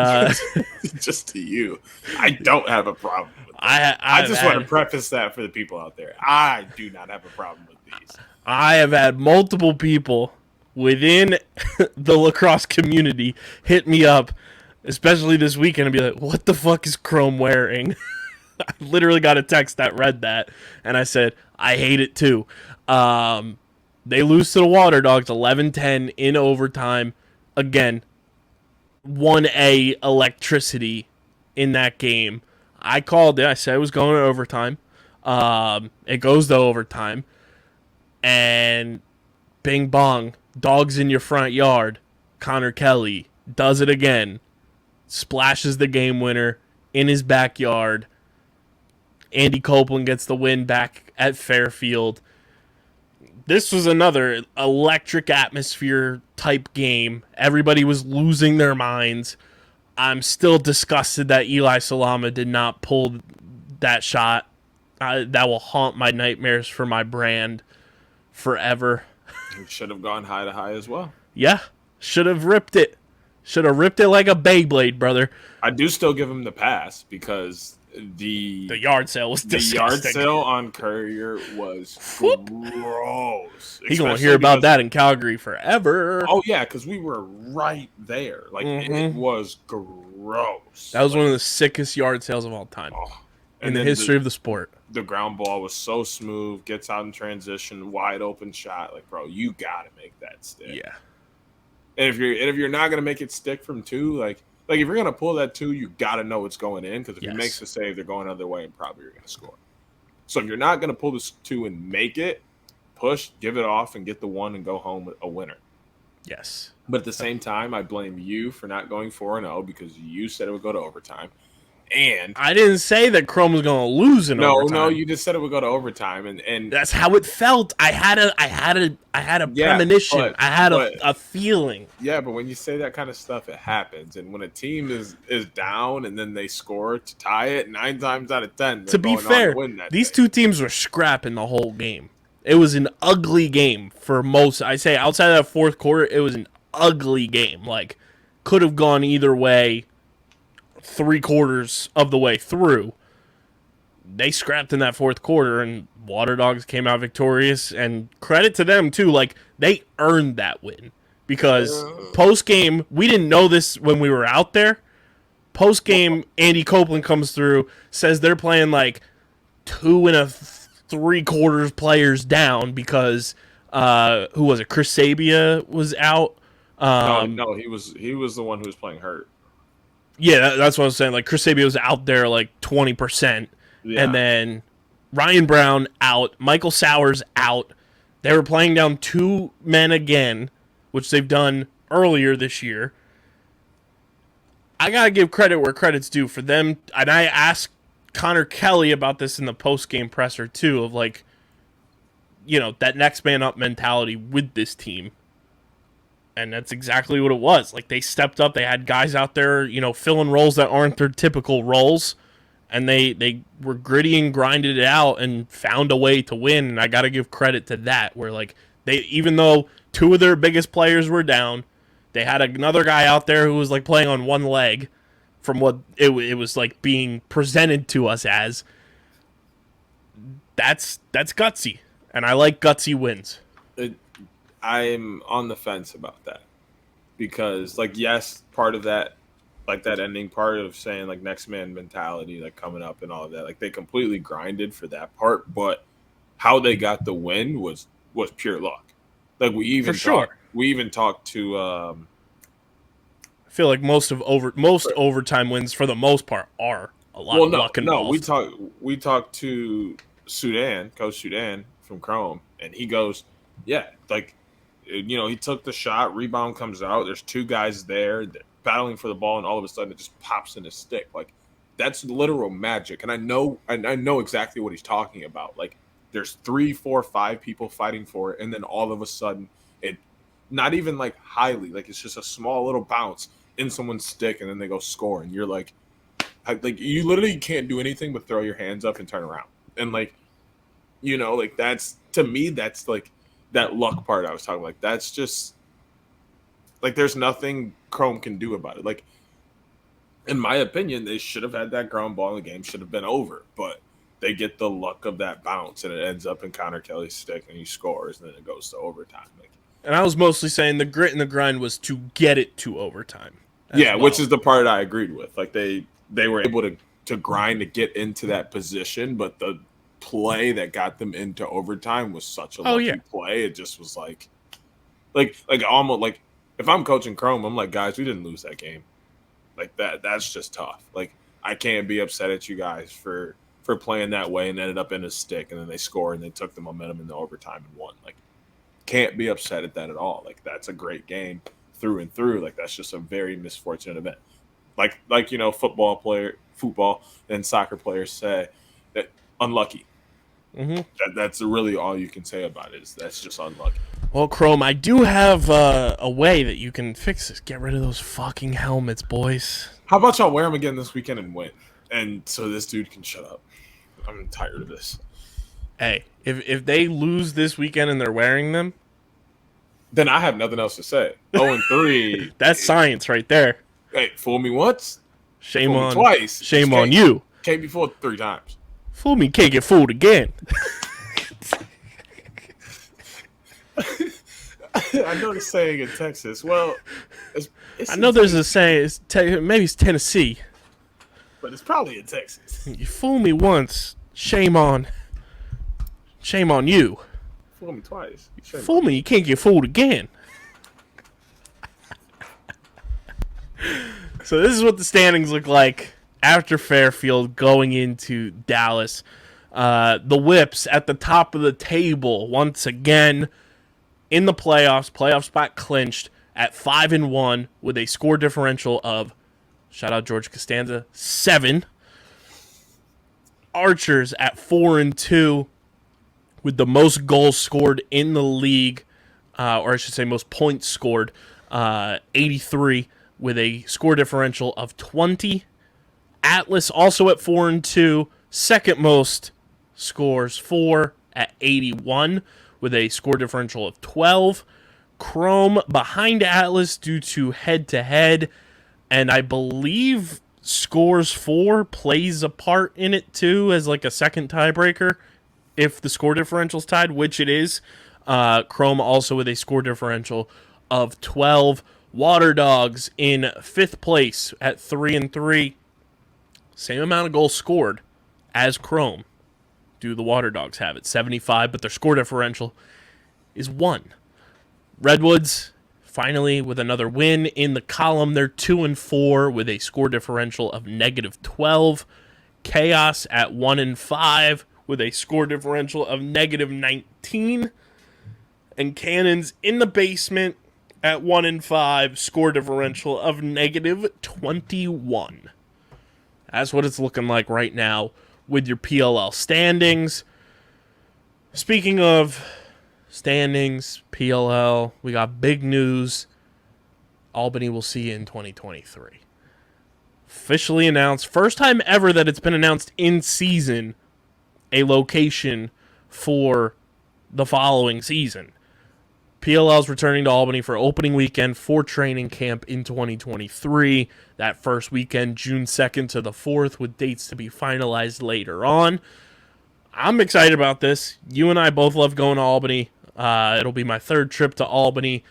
just to you, I don't have a problem with that. I just want to preface that for the people out there. I do not have a problem with these. I have had multiple people within the lacrosse community hit me up, especially this weekend, and be like, what the fuck is Chrome wearing? I literally got a text that read that, and I said, I hate it too. They lose to the Water Dogs 11-10 in overtime. Again, 1A electricity in that game. I called it. I said it was going to overtime. It goes to overtime. And bing bong, dogs in your front yard. Connor Kelly does it again. Splashes the game winner in his backyard. Andy Copeland gets the win back at Fairfield. This was another electric atmosphere type game. Everybody was losing their minds. I'm still disgusted that Eli Salama did not pull that shot. That will haunt my nightmares for my brand forever. You should have gone high to high as well. Yeah, should have ripped it. Should have ripped it like a Beyblade, brother. I do still give him the pass because the yard sale was disgusting. The yard sale on Courier was gross. He's going to hear about that in Calgary forever. Oh, yeah, because we were right there. Like, it was gross. That was one of the sickest yard sales of all time in the history of the sport. The ground ball was so smooth, gets out in transition, wide open shot. Like, bro, you got to make that stick. Yeah. And if you're not going to make it stick from two, like if you're going to pull that two, you got to know it's going in because if he makes the save, they're going other way and probably you're going to score. So if you're not going to pull this two and make it, push, give it off, and get the one and go home with a winner. Yes. But at the same time, I blame you for not going 4-0 because you said it would go to overtime. And I didn't say that Chrome was going to lose in overtime. No, you just said it would go to overtime, and that's how it felt. I had a premonition. I had a feeling. Yeah, but when you say that kind of stuff, it happens. And when a team is down and then they score to tie it, 9 times out of 10, to be fair, these two teams were scrapping the whole game. It was an ugly game for most. I say outside of that fourth quarter, it was an ugly game. Like could have gone either way. 3/4 of the way through, they scrapped in that fourth quarter, and Water Dogs came out victorious. And credit to them too, like they earned that win because post game we didn't know this when we were out there. Post game, Andy Copeland comes through, says they're playing like 2 3/4 players down because who was it? Chris Sabia was out. No, he was the one who was playing hurt. Yeah, that's what I was saying. Like, Chris Sabia was out there like 20%. Yeah. And then Ryan Brown out. Michael Sowers out. They were playing down 2 men again, which they've done earlier this year. I got to give credit where credit's due for them. And I asked Connor Kelly about this in the post-game presser, too, of like, that next man up mentality with this team. And that's exactly what it was. Like, they stepped up. They had guys out there, filling roles that aren't their typical roles. and they were gritty and grinded it out and found a way to win. And I got to give credit to that, where like they, even though two of their biggest players were down, they had another guy out there who was like playing on one leg, from what it was like being presented to us as. That's gutsy, and I like gutsy wins. I'm on the fence about that because, like, yes, part of that, like that ending part of saying like next man mentality, like coming up and all of that, like they completely grinded for that part, but how they got the win was pure luck. Like we even talked to. I feel like most overtime wins for the most part are a lot of luck involved. No, we talked to Coach Sudan from Chrome, and he goes, yeah, like, you know, he took the shot, rebound comes out, there's two guys there battling for the ball, and all of a sudden it just pops in his stick. Like, that's literal magic. And I know exactly what he's talking about. Like, there's 3, 4, 5 people fighting for it, and then all of a sudden it, not even like highly, like it's just a small little bounce in someone's stick, and then they go score, and you're like you literally can't do anything but throw your hands up and turn around. And like, you know, like that's, to me, that's like that luck part I was talking about. Like that's just like there's nothing Chrome can do about it. Like, in my opinion, they should have had that ground ball, and the game should have been over, but they get the luck of that bounce, and it ends up in Connor Kelly's stick, and he scores, and then it goes to overtime. Like, and I was mostly saying the grit and the grind was to get it to overtime. Yeah, well, which is the part I agreed with. Like they were able to grind to get into that position, but the play that got them into overtime was such a lucky play. It just was like almost like, if I'm coaching Chrome, I'm like, guys, we didn't lose that game. Like that's just tough. Like, I can't be upset at you guys for playing that way and ended up in a stick, and then they scored and they took the momentum in the overtime and won. Like, can't be upset at that at all. Like, that's a great game through and through. Like, that's just a very misfortunate event. Like you know, football and soccer players say that unlucky. Mm-hmm. That's really all you can say about it, is that's just unlucky. Well, Chrome, I do have a way that you can fix this. Get rid of those fucking helmets, boys. How about y'all wear them again this weekend and win? And so this dude can shut up. I'm tired of this. Hey, if they lose this weekend and they're wearing them, then I have nothing else to say. 0-3. That's science right there. Hey, fool me once. Shame fool on me twice. Shame on you. Can't be fooled 3 times. Fool me, can't get fooled again. I know the saying in Texas. Well, it's I know there's a saying. Maybe it's Tennessee, but it's probably in Texas. You fool me once, shame on you. Fool me twice. Fool me, you can't get fooled again. So this is what the standings look like after Fairfield going into Dallas. The Whips at the top of the table once again in the playoffs. Playoff spot clinched at 5-1 with a score differential of, shout out George Costanza, 7. Archers at 4-2 with the most goals scored in the league, or I should say most points scored, 83 with a score differential of 20. Atlas also at 4-2, second most scores, 4 at 81 with a score differential of 12. Chrome behind Atlas due to head-to-head, and I believe scores 4 plays a part in it too as like a second tiebreaker if the score differential's tied, which it is. Chrome also with a score differential of 12. Water Dogs in 5th place at 3-3. Same amount of goals scored as Chrome. Do the Water Dogs have it? 75, but their score differential is 1. Redwoods, finally, with another win in the column. They're 2-4 with a score differential of -12. Chaos at 1-5 with a score differential of -19. And Cannons in the basement at 1-5, score differential of -21. That's what it's looking like right now with your PLL standings. Speaking of standings, PLL, we got big news. Albany will see you in 2023. officially announced. First time ever that it's been announced in season, a location for the following season. PLL is returning to Albany for opening weekend for training camp in 2023. That first weekend, June 2nd to the 4th, with dates to be finalized later on. I'm excited about this. You and I both love going to Albany. It'll be my third trip to Albany.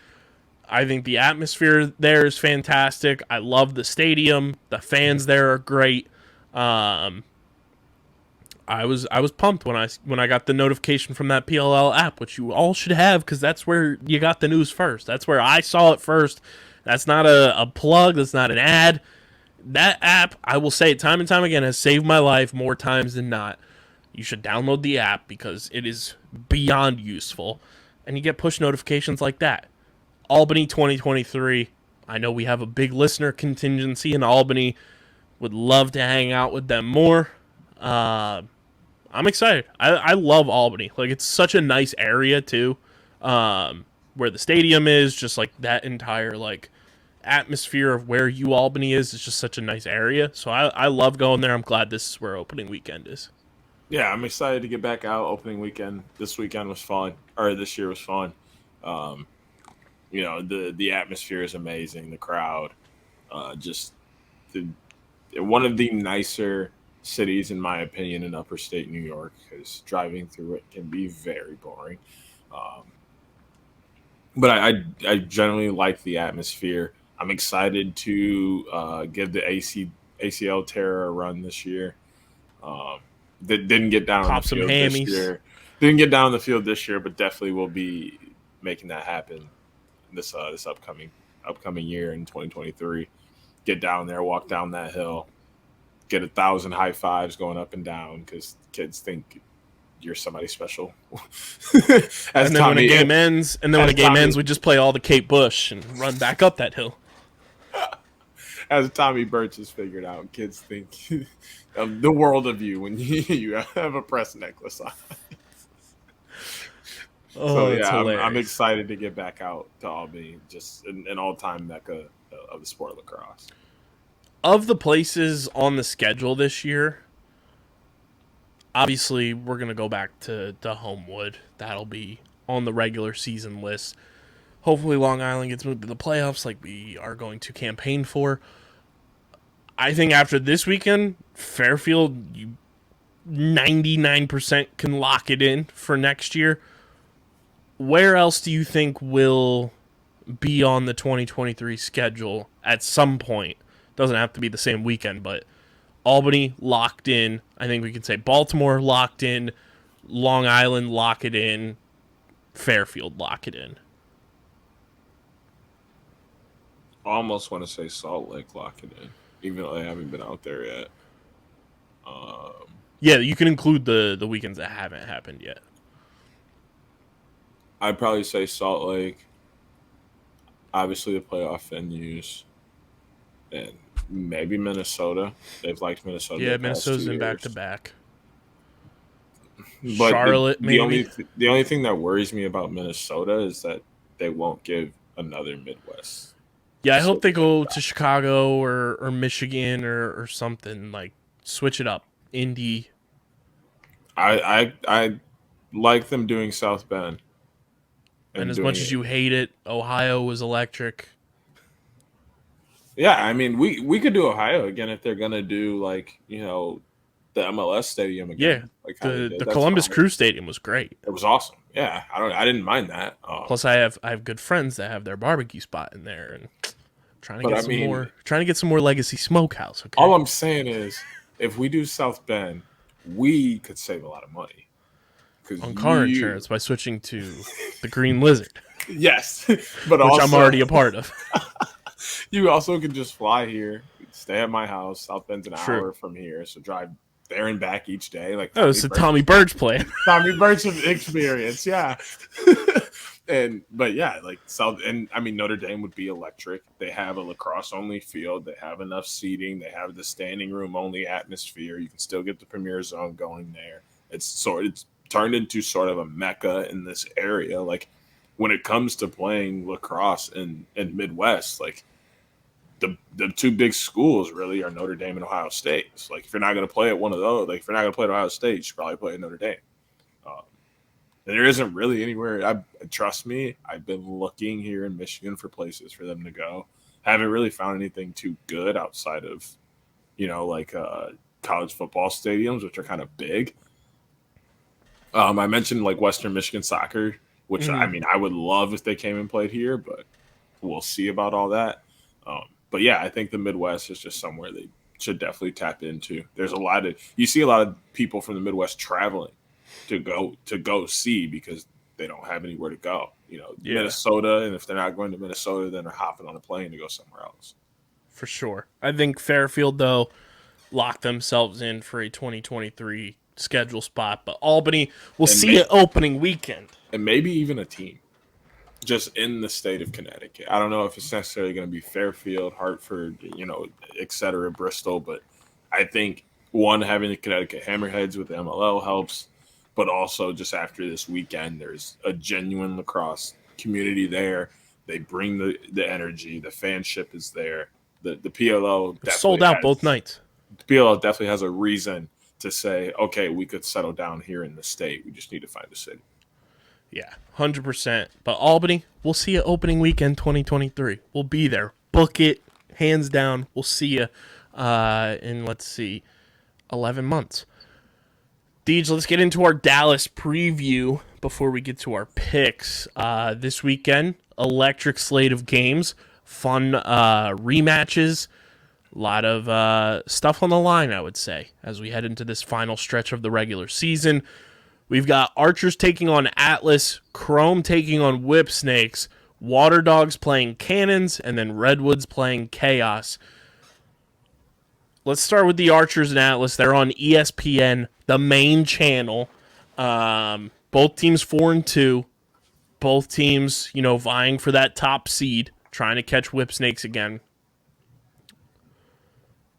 I think the atmosphere there is fantastic. I love the stadium. The fans there are great. I was pumped when I got the notification from that PLL app, which you all should have because that's where you got the news first. That's where I saw it first. That's not a plug. That's not an ad. That app, I will say it time and time again, has saved my life more times than not. You should download the app because it is beyond useful, and you get push notifications like that. Albany 2023. I know we have a big listener contingency in Albany. Would love to hang out with them more. I'm excited. I love Albany. Like, it's such a nice area too, where the stadium is. Just like that entire like atmosphere of where Albany is just such a nice area. So I love going there. I'm glad this is where opening weekend is. Yeah, I'm excited to get back out. Opening weekend. This weekend was fun, or this year was fun. The atmosphere is amazing. The crowd, one of the nicer cities, in my opinion, in upper state New York, because driving through it can be very boring. But I generally like the atmosphere. I'm excited to give the ACL Terror a run this year. That didn't get down on the field this year. Didn't get down on the field this year, but definitely will be making that happen this upcoming year in 2023. Get down there, walk down that hill, get 1,000 high fives going up and down because kids think you're somebody special. When a game ends, we just play all the Kate Bush and run back up that hill. As Tommy Birch has figured out, kids think the world of you when you have a press necklace on. I'm excited to get back out to Albany, just an all-time mecca of the sport of lacrosse. Of the places on the schedule this year, obviously we're going to go back to Homewood. That'll be on the regular season list. Hopefully Long Island gets moved to the playoffs like we are going to campaign for. I think after this weekend, Fairfield, you 99% can lock it in for next year. Where else do you think will be on the 2023 schedule at some point? Doesn't have to be the same weekend, but Albany locked in. I think we can say Baltimore locked in, Long Island lock it in, Fairfield lock it in. I almost want to say Salt Lake lock it in, even though they haven't been out there yet. Yeah, you can include the weekends that haven't happened yet. I'd probably say Salt Lake, obviously the playoff venues, and maybe Minnesota. They've liked Minnesota. Yeah, Minnesota's in back-to-back. But Charlotte, maybe. The only thing that worries me about Minnesota is that they won't give another Midwest. Yeah, I hope they go to Chicago or Michigan or something, like switch it up. Indy. I like them doing South Bend. And as much as you hate it, Ohio was electric. Yeah, I mean, we could do Ohio again if they're gonna do the MLS stadium again. Yeah, the Columbus Crew Stadium was great. It was awesome. Yeah, I didn't mind that. Plus, I have good friends that have their barbecue spot in there, and trying to get some more Legacy Smokehouse. Okay? All I'm saying is, if we do South Bend, we could save a lot of money on car insurance by switching to the Green Lizard. Yes, but which I'm already a part of. You also can just fly here, stay at my house. South Bend's an hour from here, so drive there and back each day. Like, it's a Tommy Birch plan. Tommy Birch experience, yeah. But yeah, like South, and I mean Notre Dame would be electric. They have a lacrosse only field. They have enough seating. They have the standing room only atmosphere. You can still get the Premier Zone going there. It's turned into sort of a mecca in this area. Like when it comes to playing lacrosse in Midwest, like the two big schools really are Notre Dame and Ohio State. It's like if you're not going to play at one of those, like if you're not going to play at Ohio State, you should probably play at Notre Dame. There isn't really anywhere. Trust me, I've been looking here in Michigan for places for them to go. Haven't really found anything too good outside of, like college football stadiums, which are kind of big. I mentioned like Western Michigan soccer, which I mean I would love if they came and played here, but we'll see about all that. But yeah, I think the Midwest is just somewhere they should definitely tap into. You see a lot of people from the Midwest traveling to go see because they don't have anywhere to go. Minnesota, and if they're not going to Minnesota, then they're hopping on a plane to go somewhere else. For sure. I think Fairfield, though, locked themselves in for a 2023 schedule spot, but Albany will see it opening weekend. And maybe even a team just in the state of Connecticut. I don't know if it's necessarily going to be Fairfield, Hartford, et cetera, Bristol, but I think, one, having the Connecticut Hammerheads with the MLL helps, but also just after this weekend, there's a genuine lacrosse community there. They bring the energy. The fanship is there. The PLL sold out both nights. The PLL definitely has a reason to say, okay, we could settle down here in the state. We just need to find a city. Yeah, 100%. But Albany, we'll see you opening weekend 2023. We'll be there. Book it, hands down. We'll see you in, 11 months. Deej, let's get into our Dallas preview before we get to our picks. This weekend, electric slate of games, fun rematches, a lot of stuff on the line, I would say, as we head into this final stretch of the regular season. We've got Archers taking on Atlas, Chrome taking on Whip Snakes, Water Dogs playing Cannons, and then Redwoods playing Chaos. Let's start with the Archers and Atlas. They're on ESPN, the main channel. Both teams 4-2. Both teams, vying for that top seed, trying to catch Whip Snakes again.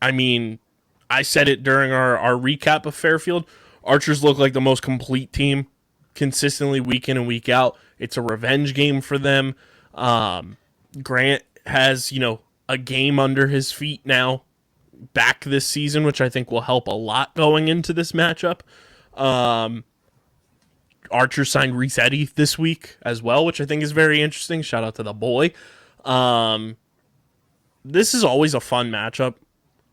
I mean, I said it during our recap of Fairfield. Archers look like the most complete team consistently week in and week out. It's a revenge game for them. Grant has, a game under his feet now back this season, which I think will help a lot going into this matchup. Archers signed Resetti this week as well, which I think is very interesting. Shout out to the boy. This is always a fun matchup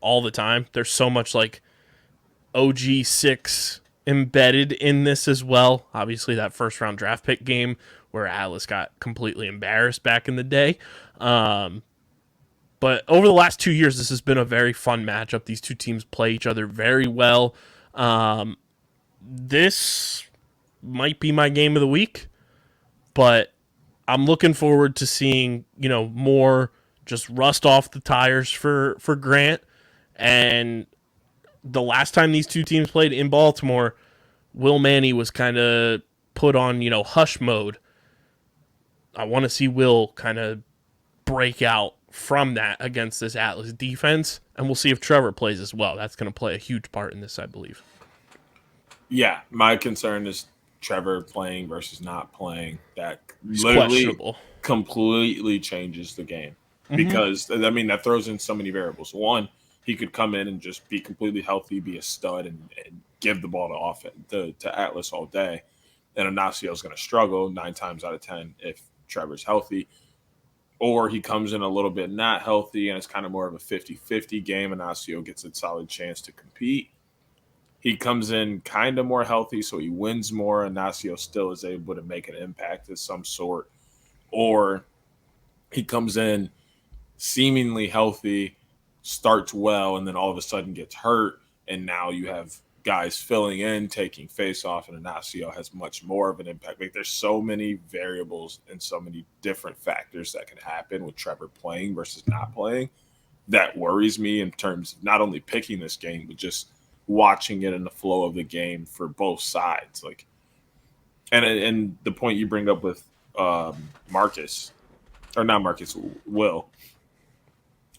all the time. There's so much OG6 embedded in this as well. Obviously, that first round draft pick game where Atlas got completely embarrassed back in the day. But over the last 2 years, this has been a very fun matchup. These two teams play each other very well. This might be my game of the week, but I'm looking forward to seeing, more just rust off the tires for Grant. And the last time these two teams played in Baltimore, Will Manny was kind of put on, hush mode. I want to see Will kind of break out from that against this Atlas defense, and we'll see if Trevor plays as well. That's going to play a huge part in this, I believe. Yeah, my concern is Trevor playing versus not playing. That literally completely changes the game because, that throws in so many variables. One, he could come in and just be completely healthy, be a stud, and give the ball to Atlas all day. And Ignacio is going to struggle 9 times out of 10 if Trevor's healthy. Or he comes in a little bit not healthy, and it's kind of more of a 50-50 game. Ignacio gets a solid chance to compete. He comes in kind of more healthy, so he wins more. Ignacio still is able to make an impact of some sort. Or he comes in seemingly healthy, starts well, and then all of a sudden gets hurt, and now you have guys filling in, taking face off, and Ignacio has much more of an impact. There's so many variables and so many different factors that can happen with Trevor playing versus not playing. That worries me in terms of not only picking this game, but just watching it in the flow of the game for both sides. And the point you bring up with Will,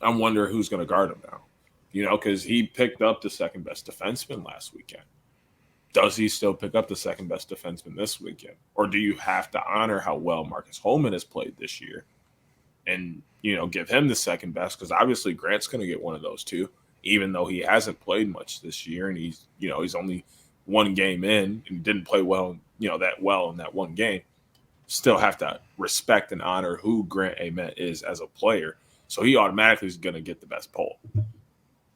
I wonder who's going to guard him now. Because he picked up the second best defenseman last weekend. Does he still pick up the second best defenseman this weekend? Or do you have to honor how well Marcus Holman has played this year and give him the second best, because obviously Grant's going to get one of those too, even though he hasn't played much this year, and he's only one game in and didn't play well, that well in that one game. Still have to respect and honor who Grant Ament is as a player. So he automatically is going to get the best poll.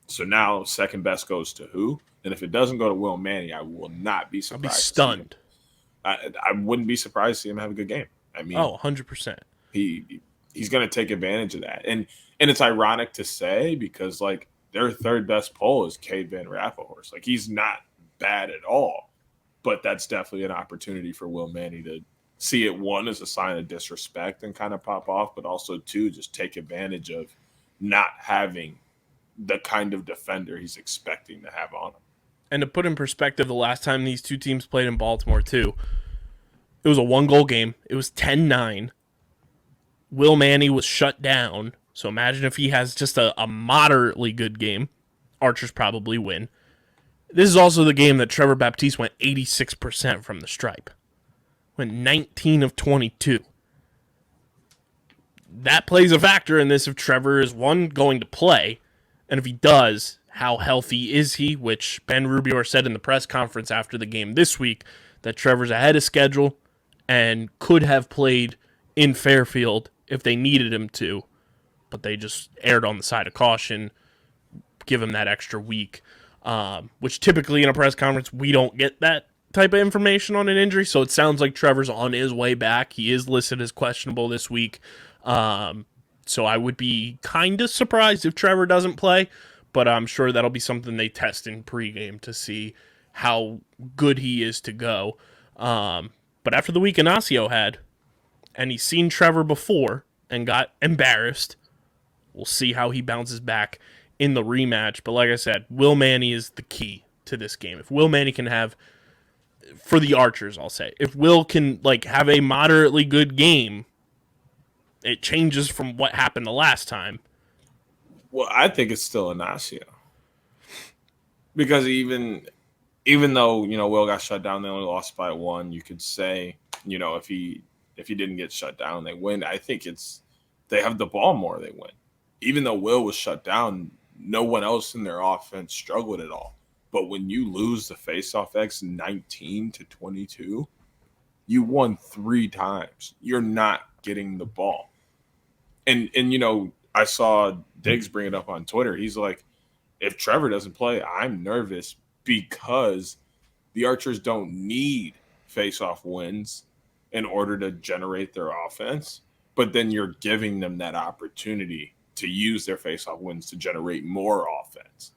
So now second best goes to who? And if it doesn't go to Will Manny, I will not be surprised. I'll be stunned. I wouldn't be surprised to see him have a good game. I mean, 100%. He's going to take advantage of that. And it's ironic to say, because like their third best poll is Cade Van Raffenhorst. Like, he's not bad at all, but that's definitely an opportunity for Will Manny to see it, one, as a sign of disrespect and kind of pop off, but also two, just take advantage of not having the kind of defender he's expecting to have on him. And to put in perspective, the last time these two teams played in Baltimore too, it was a 1-goal game. It was 10-9. Will Manny was shut down. So imagine if he has just a moderately good game. Archers probably win. This is also the game that Trevor Baptiste went 86% from the stripe. Went 19 of 22. That plays a factor in this if Trevor is, one, going to play, and if he does, how healthy is he, which Ben Rubior said in the press conference after the game this week that Trevor's ahead of schedule and could have played in Fairfield if they needed him to, but they just erred on the side of caution, give him that extra week, which typically in a press conference we don't get that type of information on an injury, so it sounds like Trevor's on his way back. He is listed as questionable this week, so I would be kind of surprised if Trevor doesn't play, but I'm sure that'll be something they test in pregame to see how good he is to go. But after the week Inacio had, and he's seen Trevor before and got embarrassed, we'll see how he bounces back in the rematch. But like I said, Will Manny is the key to this game. If Will Manny can have, for the Archers, I'll say, if Will can have a moderately good game, it changes from what happened the last time. Well, I think it's still Inacio. Because even though, Will got shut down, they only lost by 1, you could say, if he didn't get shut down, they win. I think they have the ball more, they win. Even though Will was shut down, no one else in their offense struggled at all. But when you lose the faceoff X 19-22, you won 3 times. You're not getting the ball. And I saw Diggs bring it up on Twitter. He's like, if Trevor doesn't play, I'm nervous because the Archers don't need faceoff wins in order to generate their offense. But then you're giving them that opportunity to use their faceoff wins to generate more offense.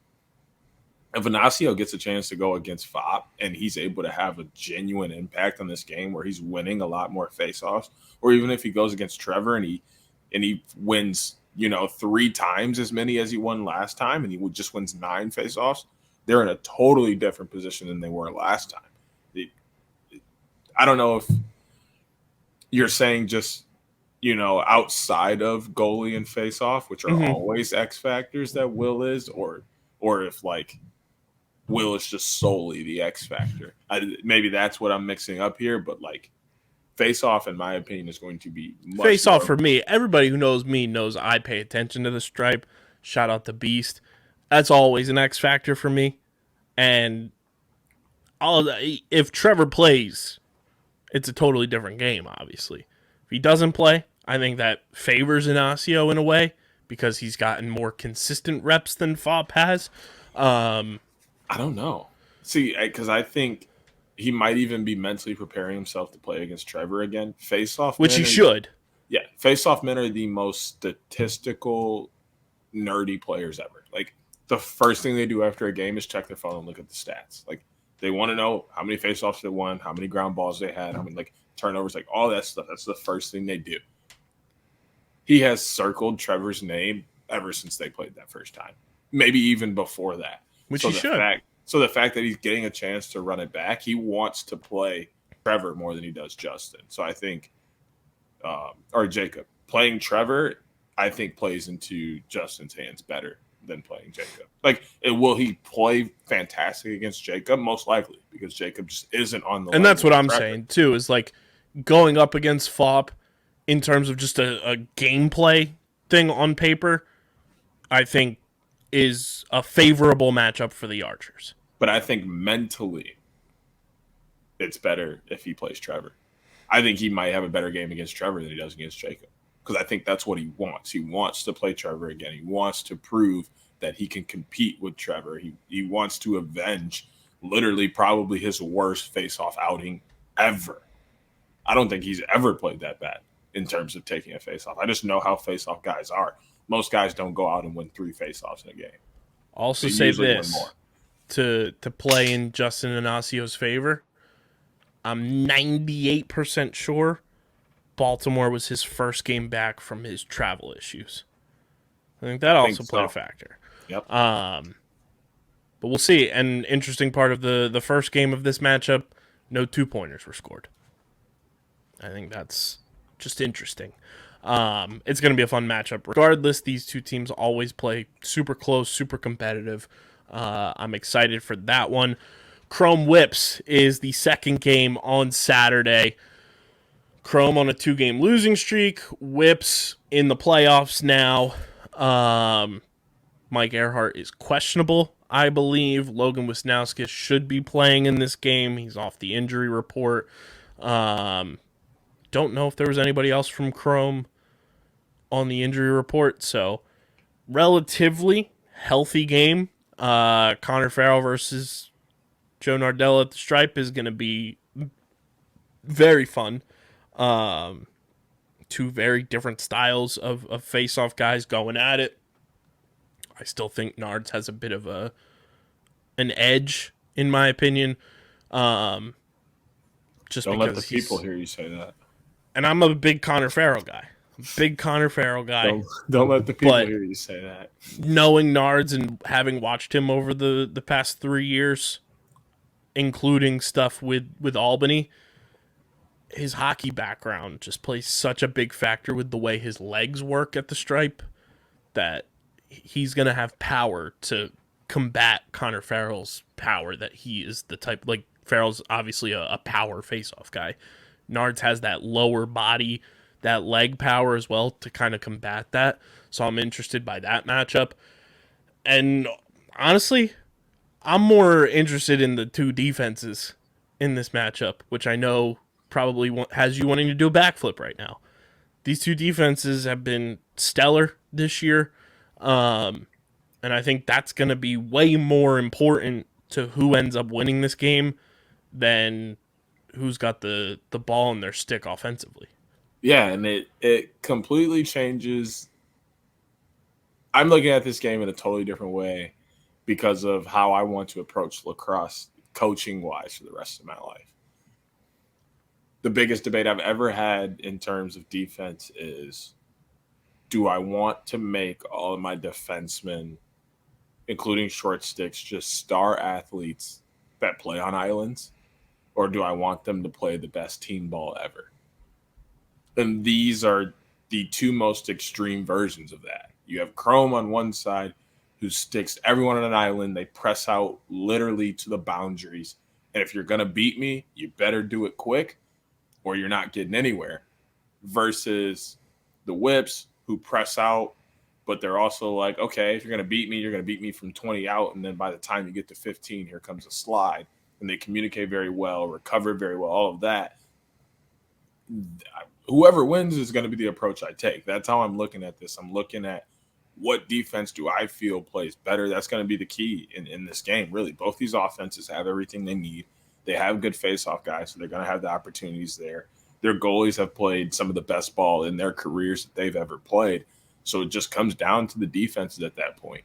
If Inacio gets a chance to go against FOP and he's able to have a genuine impact on this game where he's winning a lot more faceoffs, or even if he goes against Trevor and he wins, 3 times as many as he won last time, and he just wins 9 faceoffs, they're in a totally different position than they were last time. I don't know if you're saying just, outside of goalie and faceoff, which are always X factors that Will is, or if Will is just solely the X factor. Maybe that's what I'm mixing up here, but face-off, in my opinion, is going to be much face-off for me. Everybody who knows me knows I pay attention to the stripe. Shout out to Beast. That's always an X factor for me. And if Trevor plays, it's a totally different game, obviously. If he doesn't play, I think that favors Inacio in a way because he's gotten more consistent reps than FOP has. I don't know. See, because I think he might even be mentally preparing himself to play against Trevor again. Face-off, which he should. Yeah, face-off men are the most statistical, nerdy players ever. The first thing they do after a game is check their phone and look at the stats. They want to know how many face-offs they won, how many ground balls they had, how many turnovers, all that stuff. That's the first thing they do. He has circled Trevor's name ever since they played that first time, maybe even before that. Which he should. So the fact that he's getting a chance to run it back, he wants to play Trevor more than he does Justin. So I think, or Jacob, playing Trevor, I think plays into Justin's hands better than playing Jacob. Will he play fantastic against Jacob? Most likely, because Jacob just isn't on the level. And that's what I'm saying too, is going up against FOP, in terms of just a gameplay thing on paper, I think is a favorable matchup for the Archers. But I think mentally, it's better if he plays Trevor. I think he might have a better game against Trevor than he does against Jacob, because I think that's what he wants. He wants to play Trevor again. He wants to prove that he can compete with Trevor. He wants to avenge literally probably his worst face-off outing ever. I don't think he's ever played that bad in terms of taking a face-off. I just know how face-off guys are. Most guys don't go out and win 3 face-offs in a game. Also say this, to play in Justin Inaccio's favor, I'm 98% sure Baltimore was his first game back from his travel issues. I think that also played a factor. Yep. But we'll see. An interesting part of the first game of this matchup, no 2-pointers were scored. I think that's just interesting. It's going to be a fun matchup. Regardless, these two teams always play super close, super competitive. I'm excited for that one. Chrome Whips is the second game on Saturday. Chrome on a 2-game losing streak. Whips in the playoffs now. Mike Earhart is questionable, I believe. Logan Wisnauskas should be playing in this game. He's off the injury report. Don't know if there was anybody else from Chrome on the injury report. So, relatively healthy game. Connor Farrell versus Joe Nardella at the stripe is going to be very fun. 2 very different styles of face-off guys going at it. I still think Nards has a bit of an edge, in my opinion. Just don't because let the people hear you say that. And I'm a big Connor Farrell guy. Don't let the people hear you say that. Knowing Nards and having watched him over the past 3 years, including stuff with Albany, his hockey background just plays such a big factor with the way his legs work at the stripe that he's going to have power to combat Connor Farrell's power, that he is the type, like Farrell's obviously a power face-off guy. Nards has that lower body, that leg power as well to kind of combat that. So I'm interested by that matchup. And honestly, I'm more interested in the 2 defenses in this matchup, which I know probably has you wanting to do a backflip right now. These 2 defenses have been stellar this year. And I think that's going to be way more important to who ends up winning this game than who's got the ball in their stick offensively. Yeah, and it completely changes. I'm looking at this game in a totally different way because of how I want to approach lacrosse coaching-wise for the rest of my life. The biggest debate I've ever had in terms of defense is, do I want to make all of my defensemen, including short sticks, just star athletes that play on islands? Or do I want them to play the best team ball ever? And these are the 2 most extreme versions of that. You have Chrome on one side, who sticks everyone on an island. They press out literally to the boundaries. And if you're going to beat me, you better do it quick or you're not getting anywhere. Versus the Whips, who press out, but they're also like, okay, if you're going to beat me, you're going to beat me from 20 out. And then by the time you get to 15, here comes a slide. And they communicate very well, recover very well, all of that. Whoever wins is going to be the approach I take. That's how I'm looking at this. I'm looking at what defense do I feel plays better. That's going to be the key in this game, really. Both these offenses have everything they need. They have good face-off guys, so they're going to have the opportunities there. Their goalies have played some of the best ball in their careers that they've ever played. So it just comes down to the defenses at that point.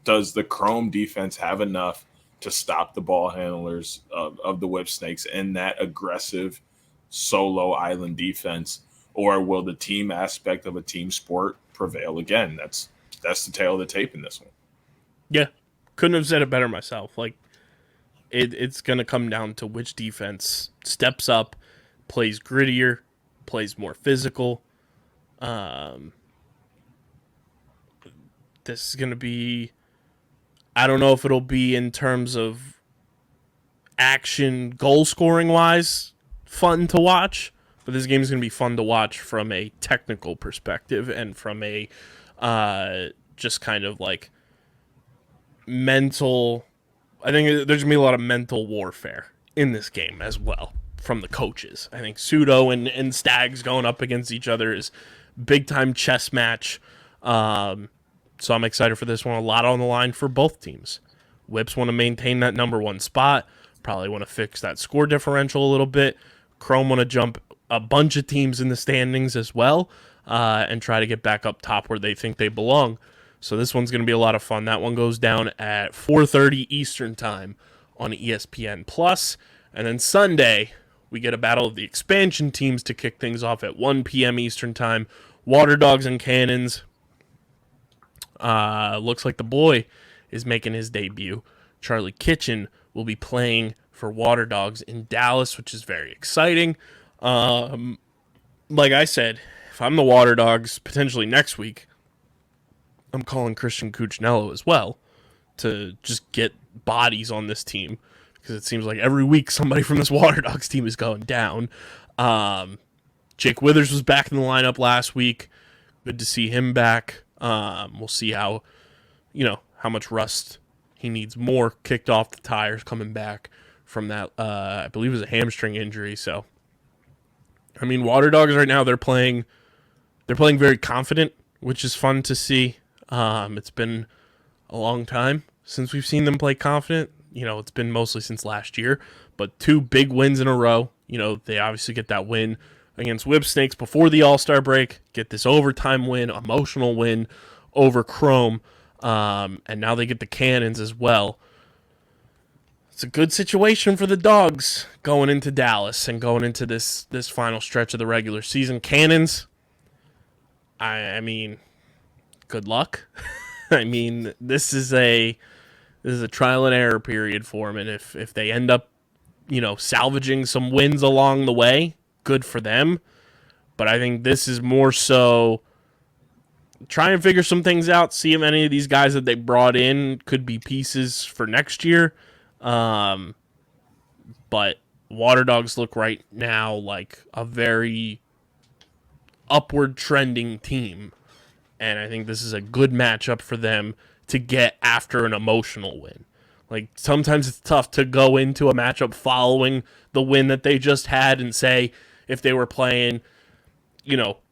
Does the Chrome defense have enough to stop the ball handlers of the Whip Snakes in that aggressive solo island defense, or will the team aspect of a team sport prevail again? That's the tail of the tape in this one. Yeah, couldn't have said it better myself. Like, it's going to come down to which defense steps up, plays grittier, plays more physical. This is going to be, I don't know if it'll be in terms of action goal scoring wise fun to watch, but but this game is going to be fun to watch from a technical perspective and from a just kind of like mental. I think there's going to be a lot of mental warfare in this game as well from the coaches. I think Pseudo and Stags going up against each other is big time chess match. So I'm excited for this one. A lot on the line for both teams. Whips want to maintain that number one spot. Probably want to fix that score differential a little bit. Chrome want to jump a bunch of teams in the standings as well and try to get back up top where they think they belong. So this one's going to be a lot of fun. That one goes down at 4:30 Eastern Time on ESPN Plus. And then Sunday, we get a battle of the expansion teams to kick things off at 1 p.m. Eastern Time. Water Dogs and Cannons. Looks like the boy is making his debut. Charlie Kitchen will be playing for Water Dogs in Dallas, which is very exciting. Like I said, if I'm the Water Dogs, potentially next week, I'm calling Christian Cuccinello as well to just get bodies on this team because it seems like every week somebody from this Water Dogs team is going down. Jake Withers was back in the lineup last week. Good to see him back. We'll see how much rust he needs more kicked off the tires coming back from that, I believe it was a hamstring injury. So, I mean, Water Dogs right now, they're playing very confident, which is fun to see. It's been a long time since we've seen them play confident. It's been mostly since last year, but 2 big wins in a row. They obviously get that win against Whip Snakes before the All-Star break, get this overtime win, emotional win over Chrome, and now they get the Cannons as well. It's a good situation for the Dogs going into Dallas and going into this final stretch of the regular season. Cannons, I mean, good luck. I mean, this is a trial and error period for them, and if they end up, salvaging some wins along the way, good for them. But I think this is more so try and figure some things out, see if any of these guys that they brought in could be pieces for next year. But Water Dogs look right now like a very upward trending team. And I think this is a good matchup for them to get after an emotional win. Like, sometimes it's tough to go into a matchup following the win that they just had and say, if they were playing,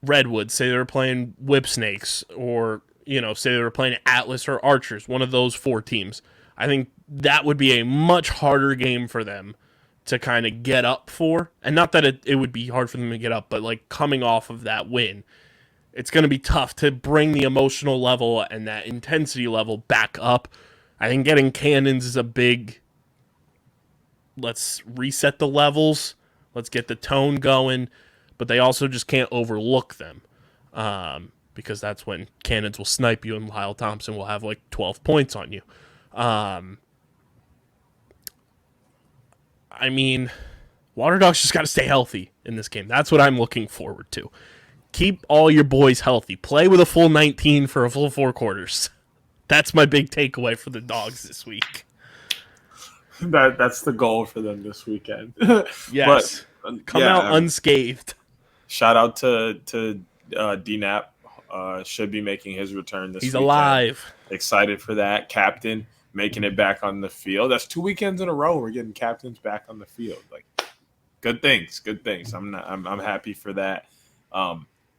Redwood, say they were playing Whip Snakes, or, say they were playing Atlas or Archers, one of those 4 teams. I think that would be a much harder game for them to kind of get up for. And not that it would be hard for them to get up, but like coming off of that win, it's going to be tough to bring the emotional level and that intensity level back up. I think getting Cannons is a big, let's reset the levels, let's get the tone going, but they also just can't overlook them because that's when Cannons will snipe you and Lyle Thompson will have like 12 points on you. I mean, Water Dogs just got to stay healthy in this game. That's what I'm looking forward to. Keep all your boys healthy. Play with a full 19 for a full 4 quarters. That's my big takeaway for the Dogs this week. That's the goal for them this weekend. Yes. But, come out unscathed. Shout out to DNAP. Should be making his return this weekend. He's alive. Excited for that. Captain making it back on the field. That's 2 weekends in a row we're getting captains back on the field. Like, good things. I'm happy for that.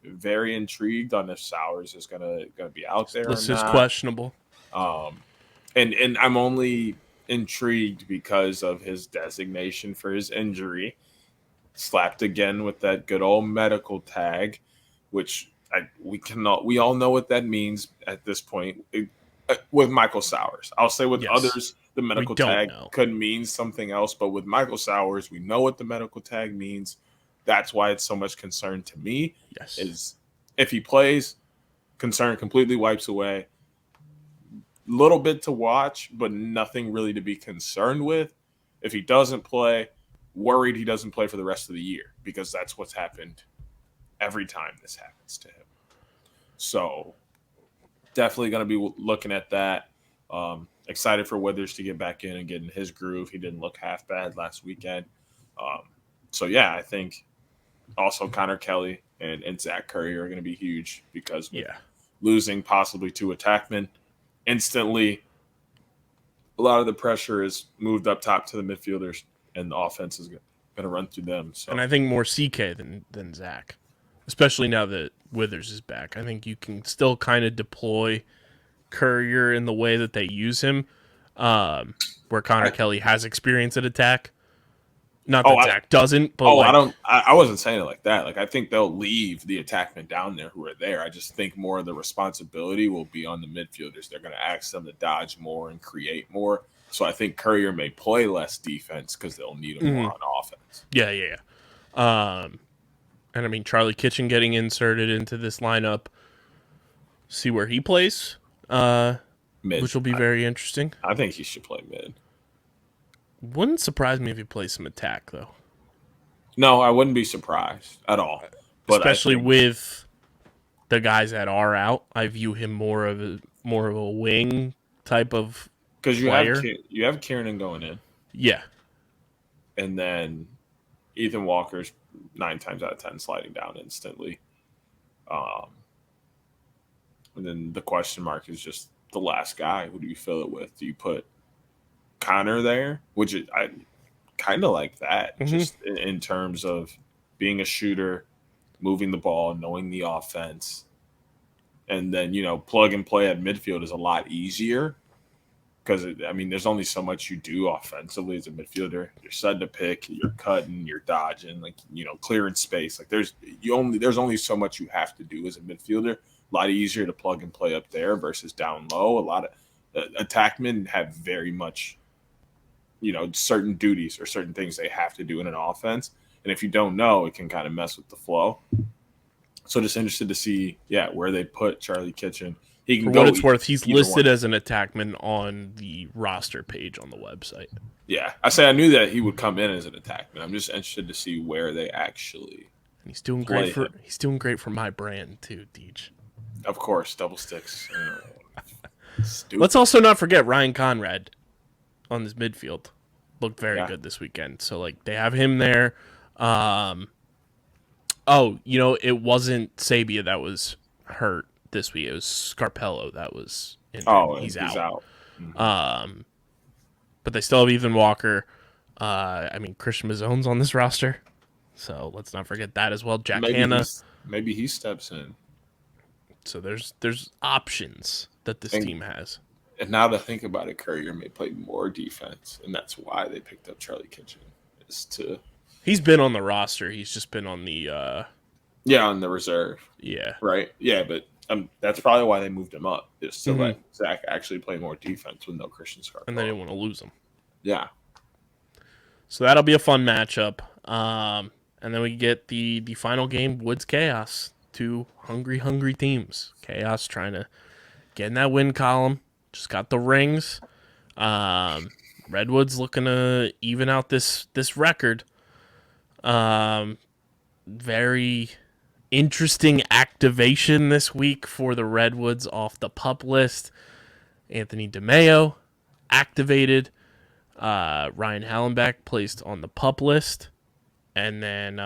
Very intrigued on if Sowers is gonna be out there. This is questionable. And I'm only intrigued because of his designation for his injury, slapped again with that good old medical tag, which we all know what that means at this point. With Michael Sowers, I'll say with others, the medical tag could mean something else, but with Michael Sowers, we know what the medical tag means. That's why it's so much concern to me. Yes. Is if he plays, concern completely wipes away. Little bit to watch, but nothing really to be concerned with. If he doesn't play, worried he doesn't play for the rest of the year, because that's what's happened every time this happens to him. So definitely going to be looking at that. Excited for Withers to get back in and get in his groove. He didn't look half bad last weekend. So yeah, I think also Connor Kelly and Zach Curry are going to be huge because with Yeah. losing possibly two attackmen instantly, a lot of the pressure is moved up top to the midfielders, and the offense is going to run through them. So, And I think more CK than Zach, especially now that Withers is back. I think you can still kind of deploy Courier in the way that they use him, where Connor Kelly has experience at attack. Not oh, that Zach doesn't, but I like, don't. I wasn't saying it like that. Like I think they'll leave the attackmen down there who are there. I just think more of the responsibility will be on the midfielders. They're going to ask them to dodge more and create more. So I think Courier may play less defense because they'll need him more on offense. yeah. And I mean, Charlie Kitchen getting inserted into this lineup, see where he plays, Mid, which will be very interesting. I think he should play mid. Wouldn't surprise me if he plays some attack, though. No, I wouldn't be surprised at all. But Especially with the guys that are out, I view him more of a wing type of because player. You have Kieran going in, Yeah, and then Ethan Walker's 9 times out of 10 sliding down instantly. And then the question mark is just the last guy. Who do you fill it with? Do you put Connor there? Which I kind of like that, just in terms of being a shooter, moving the ball, knowing the offense. And then, plug and play at midfield is a lot easier because, there's only so much you do offensively as a midfielder. You're setting to pick, you're cutting, you're dodging, clearing space. Like there's only so much you have to do as a midfielder. A lot easier to plug and play up there versus down low. A lot of attackmen have very much, certain duties or certain things they have to do in an offense. And if you don't know, it can kind of mess with the flow. So just interested to see, where they put Charlie Kitchen. He can for what it's worth, he's listed as an attackman on the roster page on the website. Yeah, I knew that he would come in as an attackman. I'm just interested to see where they actually. And he's doing great for my brand too, Deej. Of course, double sticks. Let's also not forget Ryan Conrad on this midfield. Looked very good this weekend. So they have him there. It wasn't Sabia that was hurt this week. It was Scarpello that was injured. He's out. Mm-hmm. But they still have Ethan Walker. Christian Mazzone's on this roster. So let's not forget that as well. Jack Hanna. Maybe he steps in. So there's options that this team has. And now to think about it, Courier may play more defense, and that's why they picked up Charlie Kitchen. He's been on the roster. He's just been on the on the reserve. Yeah. Right. Yeah, but that's probably why they moved him up, is to let Zach actually play more defense with no Christian Scarpello. And they didn't want to lose him. Yeah. So that'll be a fun matchup. And then we get the final game, Woods Chaos. Two hungry teams. Chaos trying to get in that win column. Just got the rings. Redwoods looking to even out this record. Very interesting activation this week for the Redwoods off the PUP list. Anthony DeMeo activated. Ryan Hallenbeck placed on the PUP list. And then,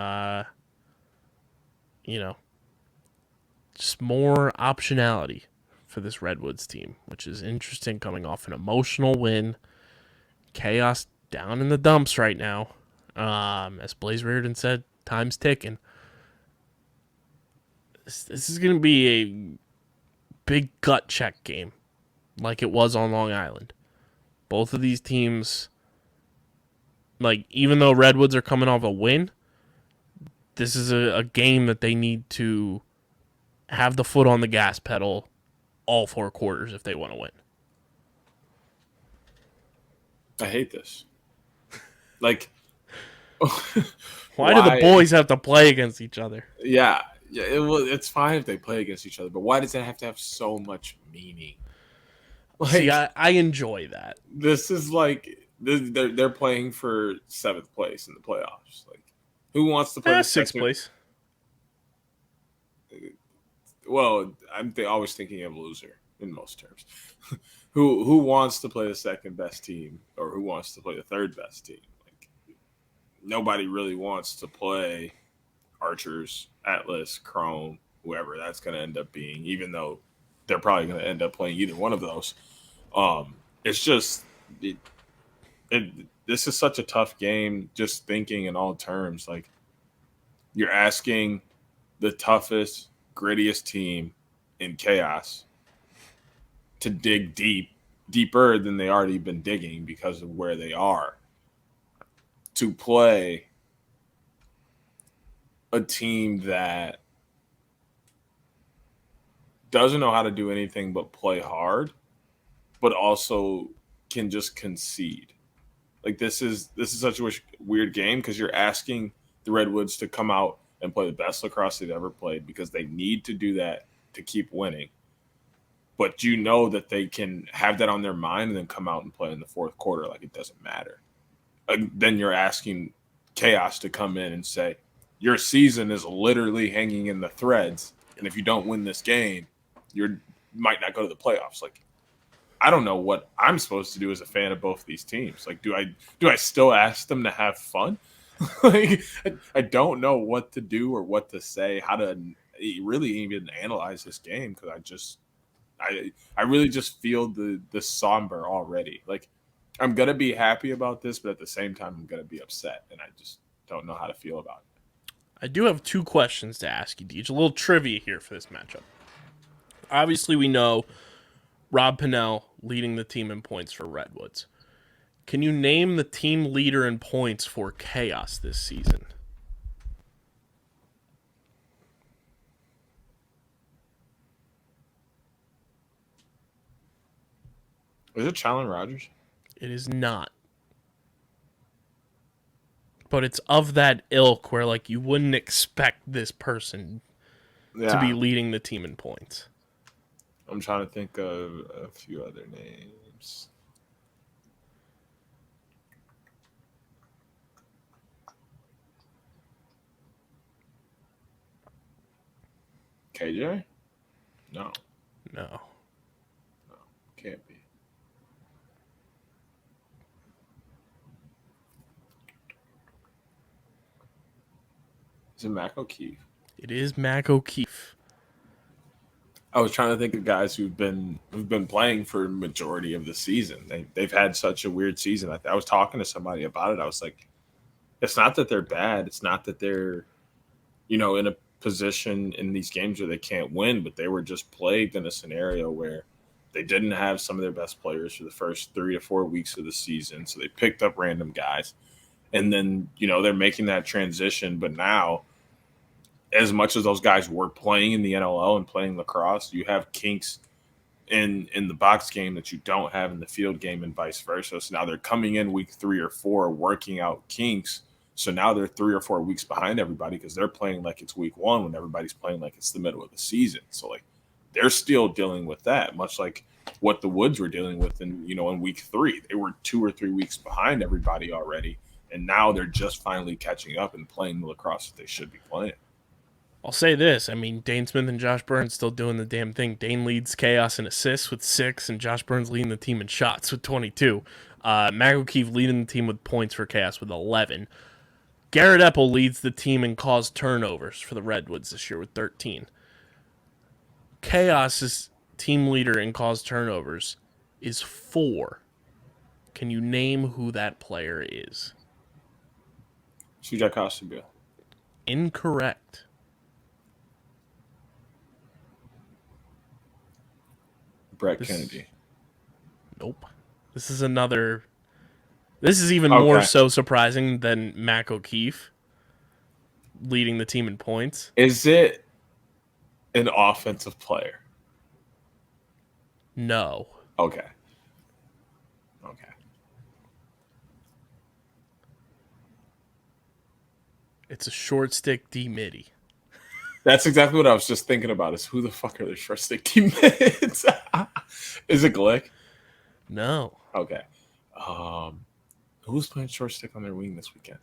just more optionality for this Redwoods team, which is interesting coming off an emotional win. Chaos down in the dumps right now. As Blaze Reardon said, time's ticking. This is going to be a big gut check game like it was on Long Island. Both of these teams, even though Redwoods are coming off a win, this is a game that they need to have the foot on the gas pedal all 4 quarters if they want to win. I hate this. Why do the boys have to play against each other? Yeah, it's fine if they play against each other, but why does it have to have so much meaning? See, I enjoy that. This is they're playing for 7th place in the playoffs. Who wants to play 6th place? Well, I'm always thinking of loser in most terms. Who wants to play the 2nd best team, or who wants to play the 3rd best team? Nobody really wants to play Archers, Atlas, Chrome, whoever that's going to end up being, even though they're probably going to end up playing either one of those. It's just this is such a tough game. Just thinking in all terms, like you're asking the toughest, grittiest team in chaos to dig deeper than they already been digging because of where they are, to play a team that doesn't know how to do anything but play hard, but also can just concede. Like this is such a weird game because you're asking the Redwoods to come out and play the best lacrosse they've ever played because they need to do that to keep winning. But you know that they can have that on their mind and then come out and play in the fourth quarter like it doesn't matter. Then you're asking Chaos to come in and say, your season is literally hanging in the threads, and if you don't win this game, you might not go to the playoffs. Like, I don't know what I'm supposed to do as a fan of both these teams. Like, do I still ask them to have fun? Like, I don't know what to do or what to say, how to really even analyze this game because I really just feel the somber already. Like, I'm gonna be happy about this, but at the same time, I'm gonna be upset, and I just don't know how to feel about it. I do have two questions to ask you, Deej. A little trivia here for this matchup. Obviously, we know Rob Pennell leading the team in points for Redwoods. Can you name the team leader in points for Chaos this season? Is it Challen Rogers? It is not. But it's of that ilk where, like, you wouldn't expect this person to be leading the team in points. I'm trying to think of a few other names. KJ? No. No. Can't be. Is it Mac O'Keefe? It is Mac O'Keefe. I was trying to think of guys who've been playing for majority of the season. They've had such a weird season. I was talking to somebody about it. I was like, it's not that they're bad. It's not that they're, in a position in these games where they can't win, but they were just plagued in a scenario where they didn't have some of their best players for the first 3 to 4 weeks of the season. So they picked up random guys. And then, they're making that transition. But now, as much as those guys were playing in the NLL and playing lacrosse, you have kinks in the box game that you don't have in the field game and vice versa. So now they're coming in week 3 or 4 working out kinks. So now they're 3 or 4 weeks behind everybody because they're playing like it's week 1 when everybody's playing like it's the middle of the season. So, like, they're still dealing with that, much like what the Woods were dealing with in week 3. They were 2 or 3 weeks behind everybody already, and now they're just finally catching up and playing the lacrosse that they should be playing. I'll say this. I mean, Dane Smith and Josh Burns still doing the damn thing. Dane leads Chaos in assists with 6, and Josh Burns leading the team in shots with 22. Mac O'Keefe leading the team with points for Chaos with 11. Garrett Epple leads the team in caused turnovers for the Redwoods this year with 13. Chaos's team leader in caused turnovers is 4. Can you name who that player is? Sujai Kostabile. Incorrect. Brett Kennedy. Nope. This is even more so surprising than Mac O'Keefe leading the team in points. Is it an offensive player? No. Okay. It's a short stick D-midi. That's exactly what I was just thinking about, is who the fuck are the short stick teammates? Is it Glick? No. Okay. Who's playing short stick on their wing this weekend?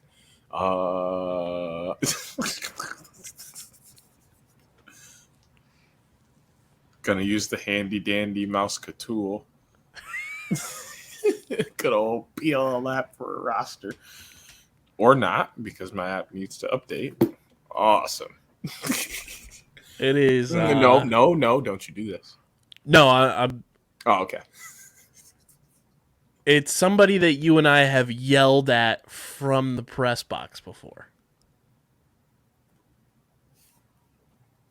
Gonna use the handy dandy mouse tool. Good old PLL app for a roster. Or not, because my app needs to update. Awesome. It is. No, don't you do this. No, I'm. Oh, okay. It's somebody that you and I have yelled at from the press box before.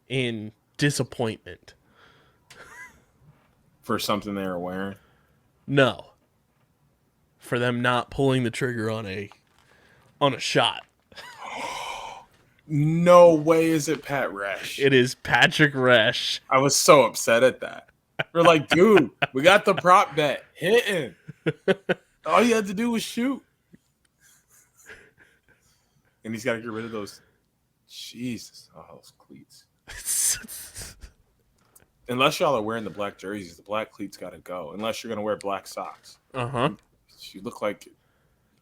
In disappointment. For something they were wearing? No. For them not pulling the trigger on a shot. No way is it Pat Resch. It is Patrick Resch. I was so upset at that. We're like, dude, we got the prop bet. Hitting. All you had to do was shoot. And he's got to get rid of those. Jesus. Oh, those cleats. Unless y'all are wearing the black jerseys, the black cleats got to go. Unless you're going to wear black socks. Uh-huh. You look like...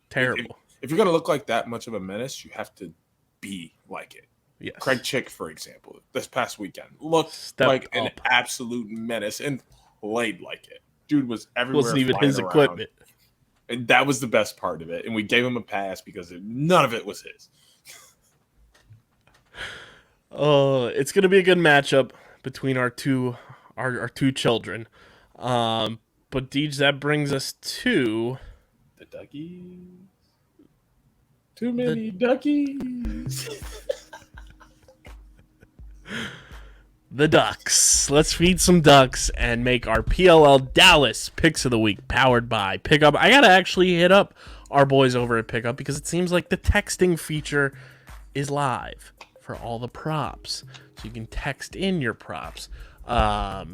Terrible. If you're going to look like that much of a menace, you have to be like it. Yes. Craig Chick, for example, this past weekend looked like an absolute menace and played like it. Dude was everywhere. Wasn't even his around. Equipment. And that was the best part of it. And we gave him a pass because none of it was his. It's going to be a good matchup between our two children. But Deej, that brings us to the Duckies. Too many Duckies. The Ducks. Let's feed some ducks and make our PLL Dallas Picks of the Week powered by Pickup. I got to actually hit up our boys over at Pickup because it seems like the texting feature is live for all the props. So you can text in your props. But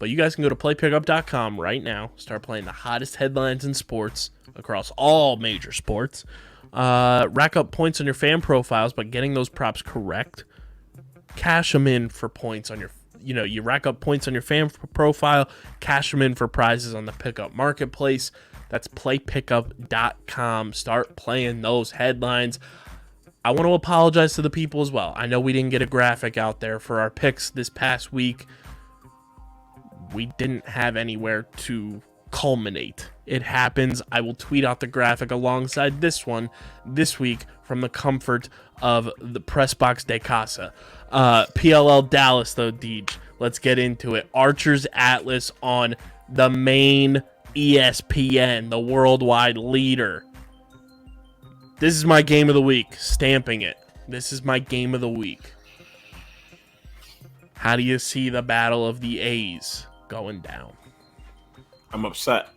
you guys can go to playpickup.com right now. Start playing the hottest headlines in sports across all major sports. Rack up points on your fan profiles by getting those props correct. Cash them in for points on your, you rack up points on your fan profile, cash them in for prizes on the Pickup Marketplace. That's playpickup.com. Start playing those headlines. I want to apologize to the people as well. I know we didn't get a graphic out there for our picks this past week. We didn't have anywhere to culminate. It happens. I will tweet out the graphic alongside this one this week from the comfort of the Press Box de Casa. PLL Dallas, though, Deej. Let's get into it. Archer's Atlas on the main ESPN, the worldwide leader. This is my game of the week. Stamping it. This is my game of the week. How do you see the battle of the A's going down? I'm upset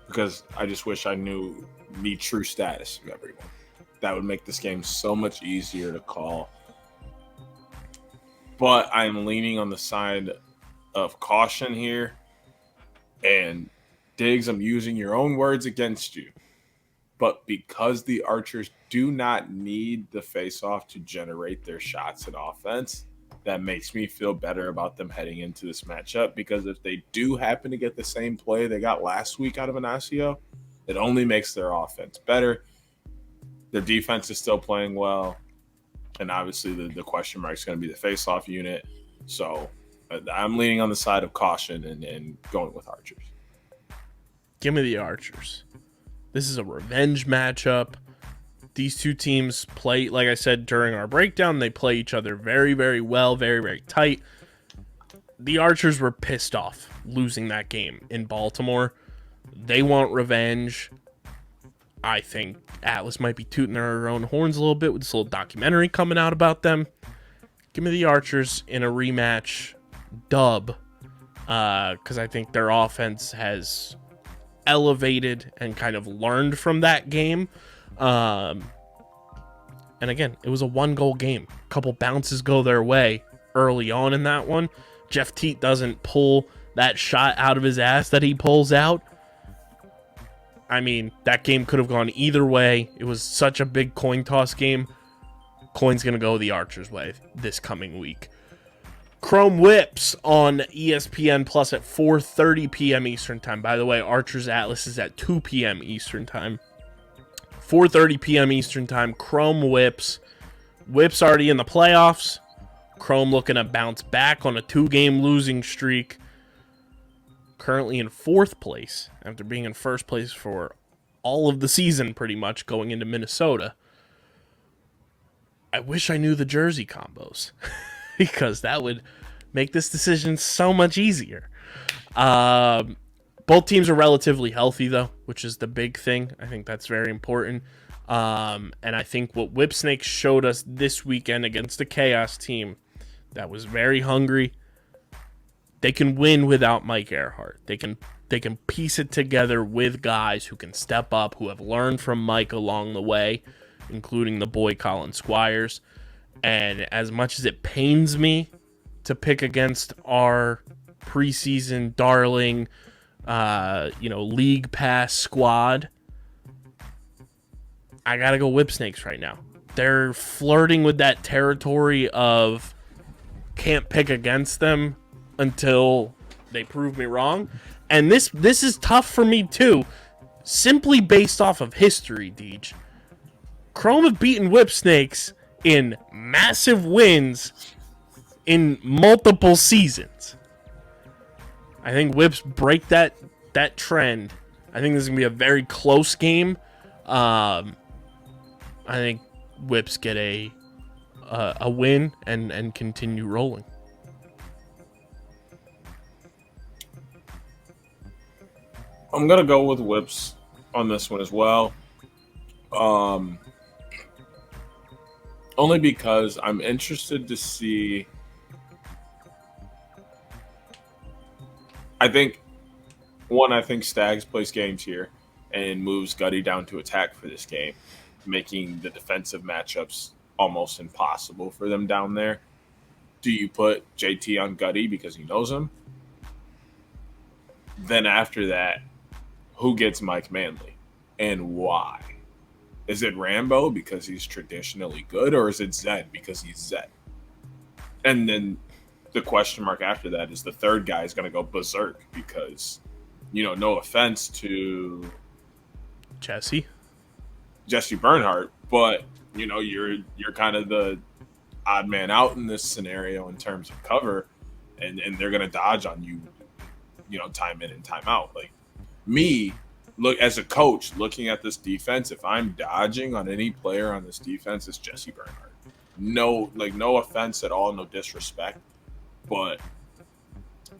because I just wish I knew the true status of everyone. That would make this game so much easier to call. But I'm leaning on the side of caution here. And Diggs, I'm using your own words against you. But because the Archers do not need the face-off to generate their shots in offense, that makes me feel better about them heading into this matchup, because if they do happen to get the same play they got last week out of Inacio, it only makes their offense better. Their defense is still playing well, and obviously the question mark is going to be the face-off unit. So I'm leaning on the side of caution and going with Archers. Give me the Archers. This is a revenge matchup. These two teams play, like I said during our breakdown, they play each other very, very well, very, very tight. The Archers were pissed off losing that game in Baltimore. They want revenge. I think Atlas might be tooting their own horns a little bit with this little documentary coming out about them. Give me the Archers in a rematch dub, because I think their offense has elevated and kind of learned from that game. And again, it was a 1-goal game. A couple bounces go their way early on in that one. Jeff Teat doesn't pull that shot out of his ass that he pulls out. I mean, that game could have gone either way. It was such a big coin toss game. Coin's going to go the Archers' way this coming week. Chrome Whips on ESPN Plus at 4:30 p.m. Eastern Time. By the way, Archers Atlas is at 2 p.m. Eastern Time. 4:30 p.m. Eastern Time. Chrome Whips. Whips already in the playoffs. Chrome looking to bounce back on a 2-game losing streak. Currently in 4th place after being in 1st place for all of the season pretty much going into Minnesota. I wish I knew the jersey combos because that would make this decision so much easier. Both teams are relatively healthy, though, which is the big thing. I think that's very important. And I think what Whipsnake showed us this weekend against a Chaos team that was very hungry, they can win without Mike Earhart. They can piece it together with guys who can step up, who have learned from Mike along the way, including the boy Colin Squires. And as much as it pains me to pick against our preseason darling, league pass squad, I gotta go Whipsnakes right now. They're flirting with that territory of can't pick against them until they prove me wrong. And this is tough for me too, simply based off of history, Deej. Chrome have beaten Whipsnakes in massive wins in multiple seasons. I think Whips break that trend. I think this is going to be a very close game. I think Whips get a win and continue rolling. I'm going to go with Whips on this one as well. Only because I'm interested to see. I think Stags plays games here and moves Gutty down to attack for this game, making the defensive matchups almost impossible for them down there. Do you put JT on Gutty because he knows him? Then after that, who gets Mike Manley and why? Is it Rambo because he's traditionally good, or is it Zed because he's Zed? And then the question mark after that is the third guy is going to go berserk because, no offense to Jesse Bernhardt, but you're kind of the odd man out in this scenario in terms of cover, and they're going to dodge on you, time in and time out. Like me, look as a coach looking at this defense, if I'm dodging on any player on this defense, it's Jesse Bernhardt. No offense at all, no disrespect, but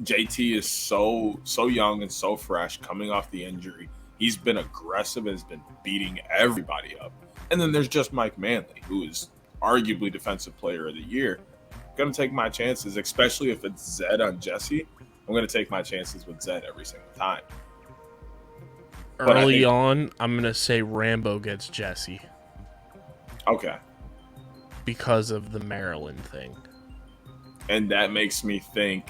JT is so young and so fresh coming off the injury. He's been aggressive and has been beating everybody up. And then there's just Mike Manley, who is arguably Defensive Player of the Year. I'm going to take my chances, especially if it's Zed on Jesse. I'm going to take my chances with Zed every single time. Early on, I'm going to say Rambo gets Jesse. Okay. Because of the Maryland thing. And that makes me think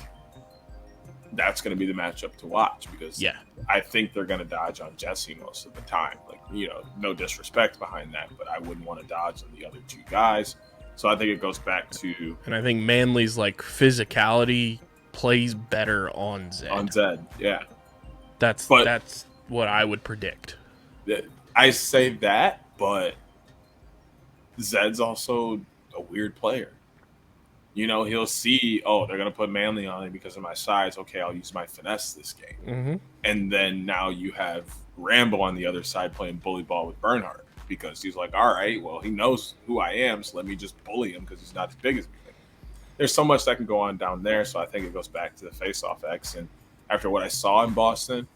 that's going to be the matchup to watch because I think they're going to dodge on Jesse most of the time. Like, no disrespect behind that, but I wouldn't want to dodge on the other two guys. So I think it goes back to... And I think Manley's physicality plays better on Zed. On Zed, yeah. That's what I would predict. I say that, but Zed's also a weird player. He'll see, they're going to put Manley on it because of my size. Okay, I'll use my finesse this game. Mm-hmm. And then now you have Rambo on the other side playing bully ball with Bernhardt because he's like, all right, well, he knows who I am, so let me just bully him because he's not as big as me. There's so much that can go on down there, so I think it goes back to the face-off X. And after what I saw in Boston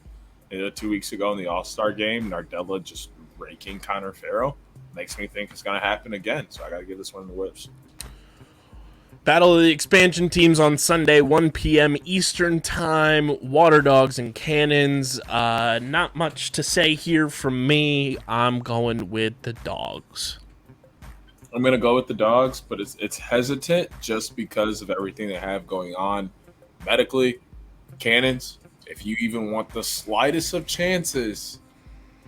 2 weeks ago in the All-Star game, Nardella just raking Connor Farrell makes me think it's going to happen again. So I got to give this one the Whips. Battle of the expansion teams on Sunday, 1 p.m. Eastern Time. Water Dogs and Cannons. Not much to say here from me. I'm going with the Dogs. I'm going to go with the Dogs, but it's hesitant just because of everything they have going on medically. Cannons, if you even want the slightest of chances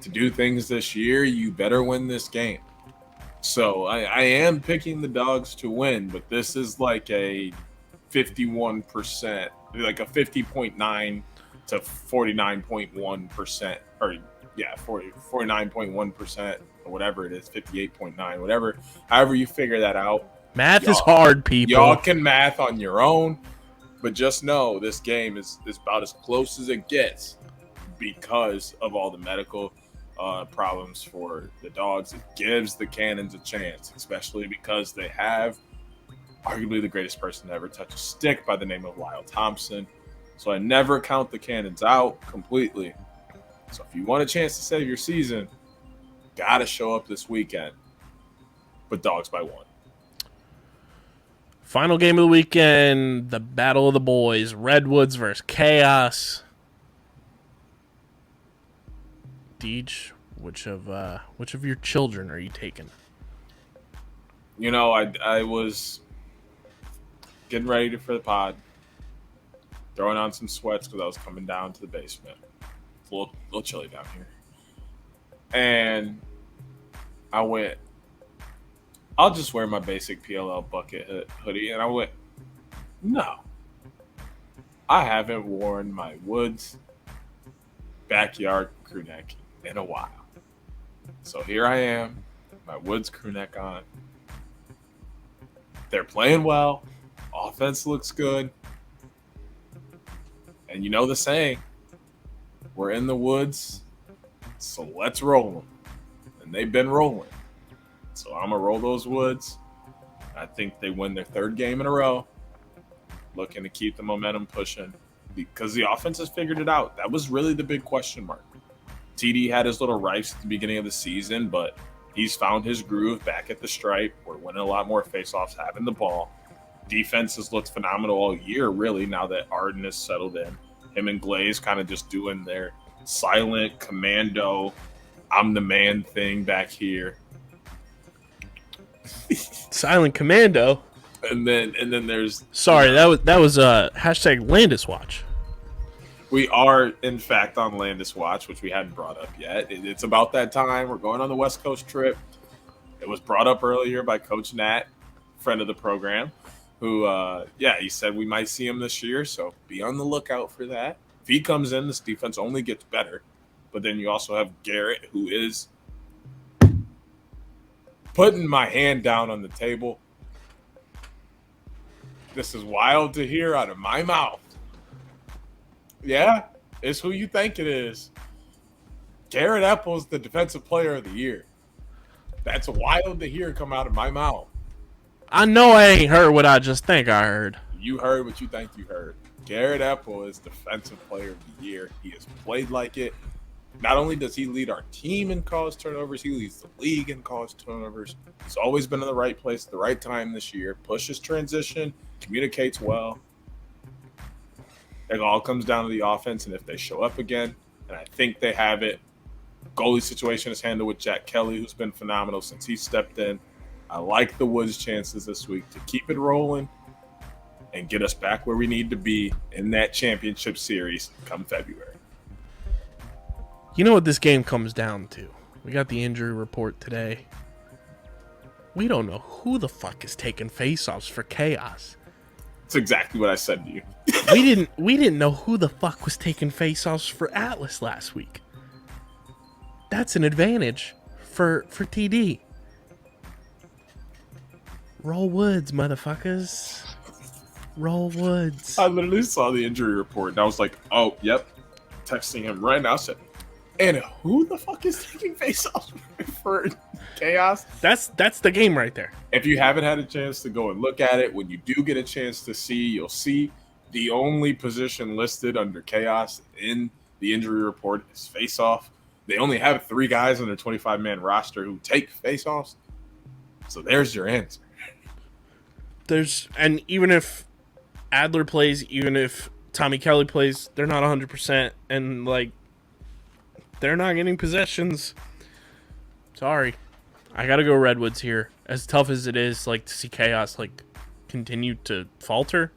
to do things this year, you better win this game. So I am picking the Dogs to win, but this is like a 51%, like a 50.9 to 49.1%, or 49.1% or whatever it is, 58.9, whatever. However you figure that out. Math is hard, people. Y'all can math on your own, but just know this game is about as close as it gets because of all the medical. problems for the Dogs. It gives the Cannons a chance, especially because they have arguably the greatest person to ever touch a stick by the name of Lyle Thompson. So I never count the Cannons out completely. So if you want a chance to save your season, gotta show up this weekend. But Dogs by 1. Final game of the weekend, the Battle of the Boys, Redwoods versus Chaos. Deej, which of your children are you taking? You know, I was getting ready for the pod, throwing on some sweats because I was coming down to the basement. It's a little chilly down here. And I went, I'll just wear my basic PLL bucket hoodie. And I went, no. I haven't worn my Woods backyard crew neck in a while. So here I am, my Woods crew neck on. They're playing well. Offense looks good. And you know the saying, we're in the woods, so let's roll them. And they've been rolling. So I'm going to roll those Woods. I think they win their 3rd game in a row. Looking to keep the momentum pushing because the offense has figured it out. That was really the big question mark. TD had his little rifts at the beginning of the season, but he's found his groove back at the stripe. We're winning a lot more faceoffs, having the ball. Defense has looked phenomenal all year, really, now that Arden has settled in. Him and Glaze kind of just doing their silent commando, I'm the man thing back here. Silent commando? And then there's... Sorry, that was hashtag Landis Watch. We are, in fact, on Landis Watch, which we hadn't brought up yet. It's about that time. We're going on the West Coast trip. It was brought up earlier by Coach Nat, friend of the program, who, he said we might see him this year, so be on the lookout for that. If he comes in, this defense only gets better. But then you also have Garrett, who is putting my hand down on the table. This is wild to hear out of my mouth. Yeah, it's who you think it is. Garrett Epple's the defensive player of the year. That's wild to hear come out of my mouth. I know I ain't heard what I just think I heard. You heard what you think you heard. Garrett Epple is defensive player of the year. He has played like it. Not only does he lead our team in caused turnovers, he leads the league in caused turnovers. He's always been in the right place at the right time this year. Pushes transition, communicates well. It all comes down to the offense, and if they show up again, and I think they have it, goalie situation is handled with Jack Kelly, who's been phenomenal since he stepped in. I like the Woods' chances this week to keep it rolling and get us back where we need to be in that championship series come February. You know what this game comes down to? We got the injury report today. We don't know who the fuck is taking faceoffs for Chaos. That's exactly what I said to you. we didn't know who the fuck was taking faceoffs for Atlas last week. That's an advantage for TD. Roll Woods, motherfuckers. Roll Woods. I literally saw the injury report and I was like, oh, yep. Texting him right now, said, and who the fuck is taking faceoffs for Chaos? That's the game right there. If you haven't had a chance to go and look at it, when you do get a chance to see, you'll see the only position listed under Chaos in the injury report is faceoff. They only have 3 guys on their 25-man roster who take faceoffs. So there's your answer. And even if Adler plays, even if Tommy Kelly plays, they're not 100%, and they're not getting possessions. Sorry, I gotta go Redwoods here. As tough as it is, to see Chaos continue to falter,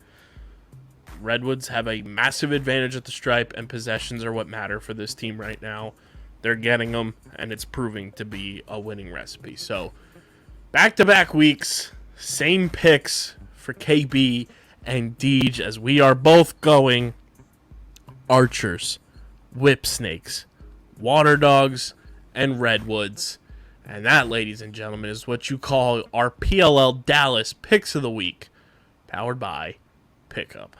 Redwoods have a massive advantage at the stripe, and possessions are what matter for this team right now. They're getting them, and it's proving to be a winning recipe. So, back-to-back weeks, same picks for KB and Deej, as we are both going Archers, Whip Snakes, Water Dogs, and Redwoods. And that, ladies and gentlemen, is what you call our PLL Dallas Picks of the Week, powered by Pickup.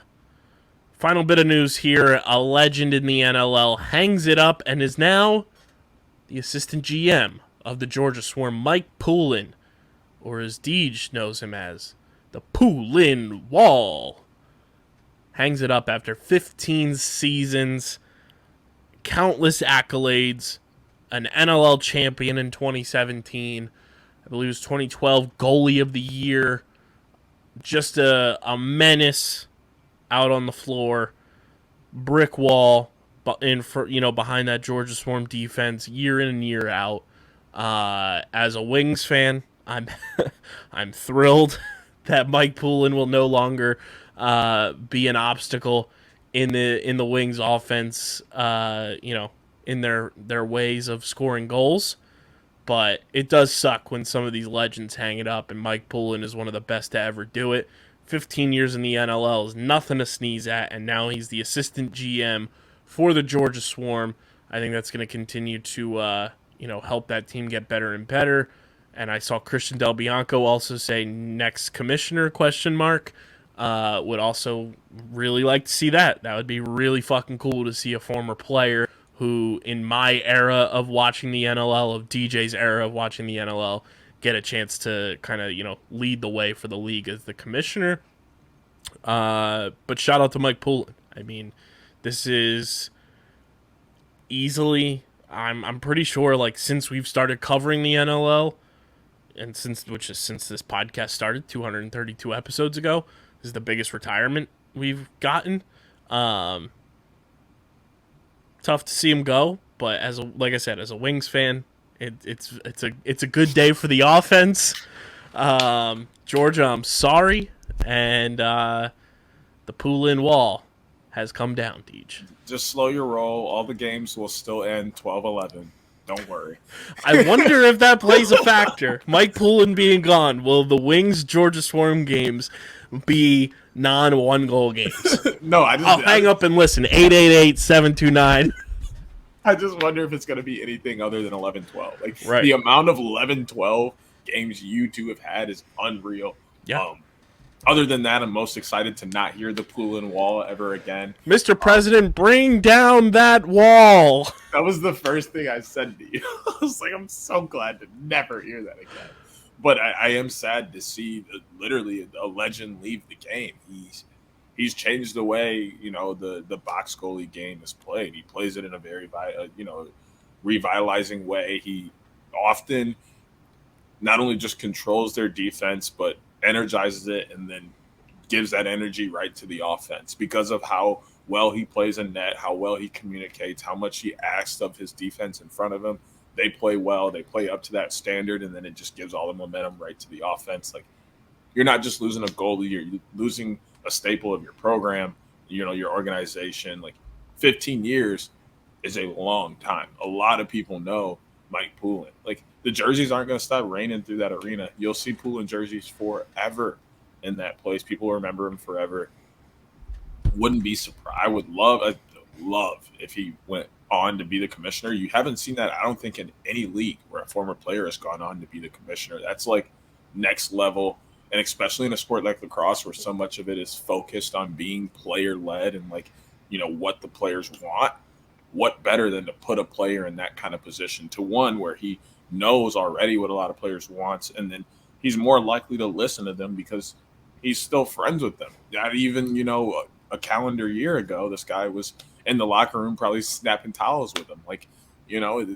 Final bit of news here. A legend in the NLL hangs it up and is now the assistant GM of the Georgia Swarm, Mike Poulin, or as Deej knows him as, the Poulin Wall, hangs it up after 15 seasons, countless accolades, an NLL champion in 2017, I believe it was 2012 goalie of the year, just a menace out on the floor, brick wall behind that Georgia Swarm defense year in and year out. As a Wings fan, I'm I'm thrilled that Mike Poulin will no longer be an obstacle in the Wings offense. In their ways of scoring goals. But it does suck when some of these legends hang it up, and Mike Poulin is one of the best to ever do it. 15 years in the NLL is nothing to sneeze at, and now he's the assistant GM for the Georgia Swarm. I think that's going to continue to help that team get better and better. And I saw Christian Del Bianco also say next commissioner ? Would also really like to see that. That would be really fucking cool to see a former player who, in my era of watching the NLL, of DJ's era of watching the NLL, get a chance to kind of, lead the way for the league as the commissioner. But shout out to Mike Poulin. I mean, this is easily, I'm pretty sure, like, since we've started covering the NLL, and since this podcast started 232 episodes ago, this is the biggest retirement we've gotten. Tough to see him go, but like I said, as a Wings fan, it's a good day for the offense. Georgia, I'm sorry, and the Poulin Wall has come down, Deej. Just slow your roll. All the games will still end 12-11. Don't worry. I wonder if that plays a factor. Mike Poulin being gone, will the Wings Georgia Swarm games be non-one-goal games? No, I'll hang up and listen. 888-729. I just wonder if it's going to be anything other than 11-12. Like, right. The amount of 11-12 games you two have had is unreal. Yeah. Other than that, I'm most excited to not hear the Poulin Wall ever again. Mr. President, bring down that wall. That was the first thing I said to you. I was like, I'm so glad to never hear that again. But I am sad to see literally a legend leave the game. He's changed the way, the box goalie game is played. He plays it in a very, revitalizing way. He often not only just controls their defense, but energizes it and then gives that energy right to the offense because of how well he plays in net, how well he communicates, how much he asks of his defense in front of him. They play well, they play up to that standard, and then it just gives all the momentum right to the offense. Like, you're not just losing a goalie, you're losing a staple of your program, your organization. Like, 15 years is a long time. A lot of people know Mike Poulin. Like, the jerseys aren't going to stop raining through that arena. You'll see Poulin jerseys forever in that place. People remember him forever. Wouldn't be surprised. I would love if he went on to be the commissioner. You haven't seen that, I don't think, in any league where a former player has gone on to be the commissioner. That's like next level. And especially in a sport like lacrosse, where so much of it is focused on being player-led and, what the players want. What better than to put a player in that kind of position to one where he knows already what a lot of players wants, and then he's more likely to listen to them because he's still friends with them. Not even, a calendar year ago, this guy was in the locker room probably snapping towels with him. Like,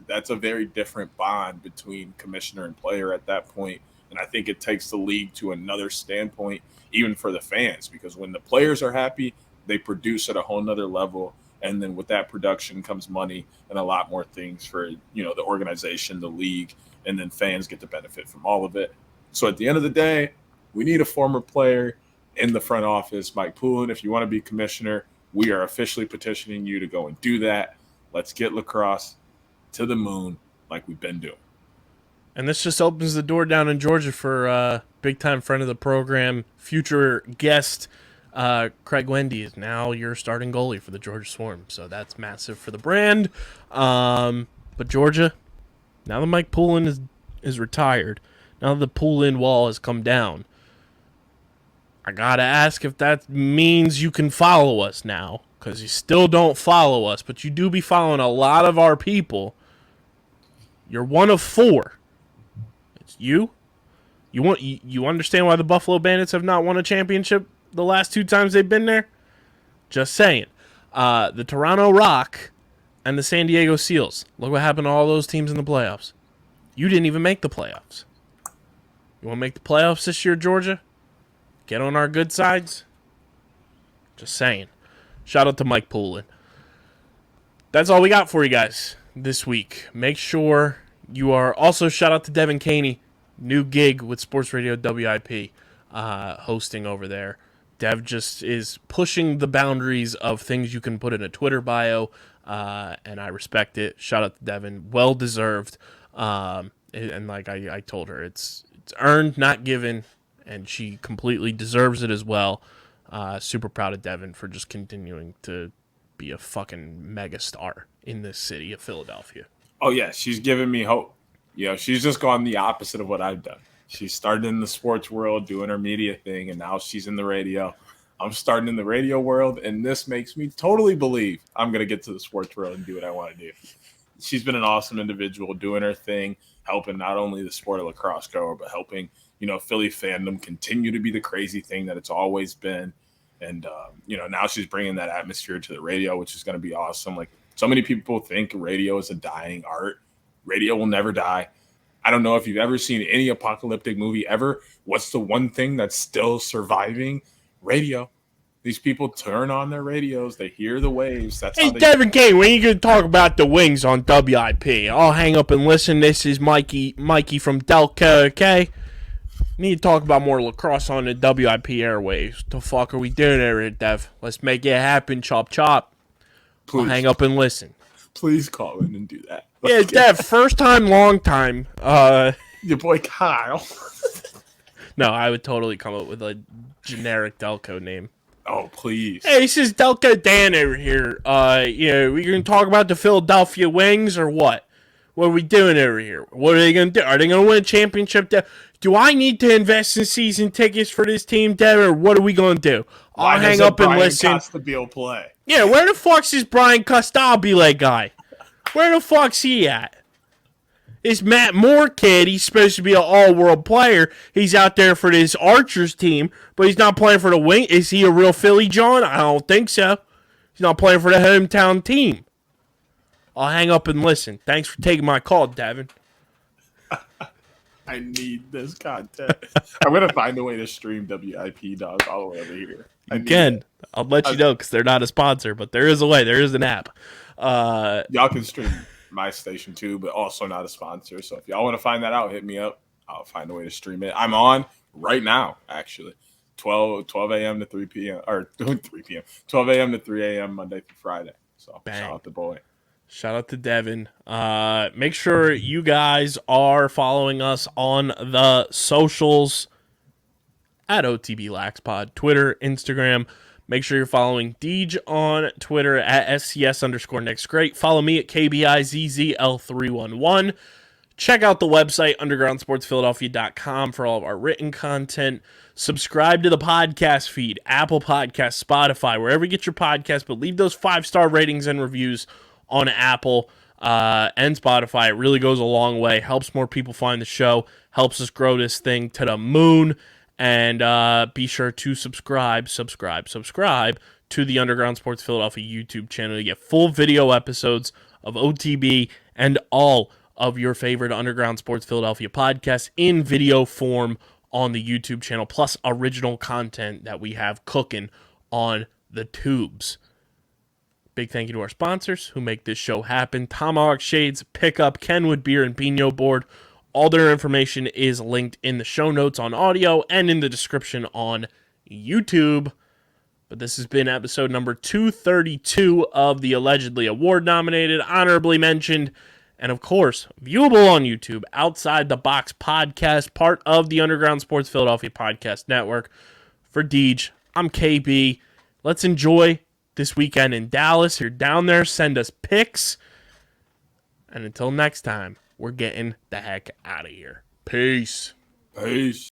that's a very different bond between commissioner and player at that point. And I think it takes the league to another standpoint, even for the fans, because when the players are happy, they produce at a whole nother level. And then with that production comes money and a lot more things for, the organization, the league, and then fans get to benefit from all of it. So at the end of the day, we need a former player in the front office. Mike Poulin, if you want to be commissioner, we are officially petitioning you to go and do that. Let's get lacrosse to the moon like we've been doing. And this just opens the door down in Georgia for big-time friend of the program, future guest, Craig Wendy is now your starting goalie for the Georgia Swarm. So that's massive for the brand. But Georgia, now that Mike Poulin is retired, now that the Poulin Wall has come down, I got to ask if that means you can follow us now, because you still don't follow us, but you do be following a lot of our people. You're one of four. It's you. You understand why the Buffalo Bandits have not won a championship the last 2 times they've been there? Just saying. The Toronto Rock and the San Diego Seals. Look what happened to all those teams in the playoffs. You didn't even make the playoffs. You want to make the playoffs this year, Georgia? Get on our good sides? Just saying. Shout out to Mike Poulin. That's all we got for you guys this week. Make sure you are also shout out to Devin Caney, new gig with Sports Radio WIP, hosting over there. Dev just is pushing the boundaries of things you can put in a Twitter bio, and I respect it. Shout out to Devin, well deserved. And like I told her, it's earned, not given, and she completely deserves it as well. Super proud of Devin for just continuing to be a fucking megastar in this city of Philadelphia. Oh yeah, she's giving me hope. She's just gone the opposite of what I've done. She started in the sports world doing her media thing, and now she's in the radio. I'm starting in the radio world, and this makes me totally believe I'm going to get to the sports world and do what I want to do. She's been an awesome individual doing her thing, helping not only the sport of lacrosse go, but helping, Philly fandom continue to be the crazy thing that it's always been. And, now she's bringing that atmosphere to the radio, which is going to be awesome. Like, so many people think radio is a dying art. Radio will never die. I don't know if you've ever seen any apocalyptic movie ever. What's the one thing that's still surviving? Radio. These people turn on their radios. They hear the waves. That's hey, how they... Devin K, when are you going to talk about the Wings on WIP? I'll hang up and listen. This is Mikey from Delco, okay? Need to talk about more lacrosse on the WIP airwaves. The fuck are we doing there, Dev? Let's make it happen, chop chop. Please. I'll hang up and listen. Please call in and do that. Yeah, Dev, first time, long time. Your boy Kyle. No, I would totally come up with a generic Delco name. Oh, please. Hey, this is Delco Dan over here. We're going to talk about the Philadelphia Wings or what? What are we doing over here? What are they going to do? Are they going to win a championship? Do I need to invest in season tickets for this team, Dev, or what are we going to do? I'll hang up and listen. Costabile play? Yeah, where the fuck's this Brian Costabile guy? Where the fuck's he at? This Matt Moore kid, he's supposed to be an all-world player. He's out there for this Archers team, but he's not playing for the Wing. Is he a real Philly John? I don't think so. He's not playing for the hometown team. I'll hang up and listen. Thanks for taking my call, Devin. I need this content. I'm going to find a way to stream WIP dogs all the way over here. Again, I'll let you know because they're not a sponsor, but there is a way. There is an app. Y'all can stream my station too, but also not a sponsor. So if y'all want to find that out, hit me up. I'll find a way to stream it. I'm on right now, actually. 12 a.m. to 3 p.m. or 3 p.m. 12 a.m. to 3 a.m. Monday through Friday. So Bang. Shout out to boy. Shout out to Devin. Make sure you guys are following us on the socials at OTB LaxPod, Twitter, Instagram. Make sure you're following Deej on Twitter at SCS_NextGreat. Follow me at KBIZZL311. Check out the website, undergroundsportsphiladelphia.com, for all of our written content. Subscribe to the podcast feed, Apple Podcasts, Spotify, wherever you get your podcast, but leave those 5-star ratings and reviews on Apple and Spotify. It really goes a long way. Helps more people find the show. Helps us grow this thing to the moon. And be sure to subscribe to the Underground Sports Philadelphia YouTube channel to get full video episodes of OTB and all of your favorite Underground Sports Philadelphia podcasts in video form on the YouTube channel, plus original content that we have cooking on the tubes. Big thank you to our sponsors who make this show happen. Tomahawk Shades, Pickup, Kenwood Beer, and Pino Board. All their information is linked in the show notes on audio and in the description on YouTube. But this has been episode number 232 of the allegedly award-nominated, honorably mentioned, and of course, viewable on YouTube, Outside the Box podcast, part of the Underground Sports Philadelphia podcast network. For Deej, I'm KB. Let's enjoy this weekend in Dallas. If you're down there, send us pics. And until next time, we're getting the heck out of here. Peace. Peace.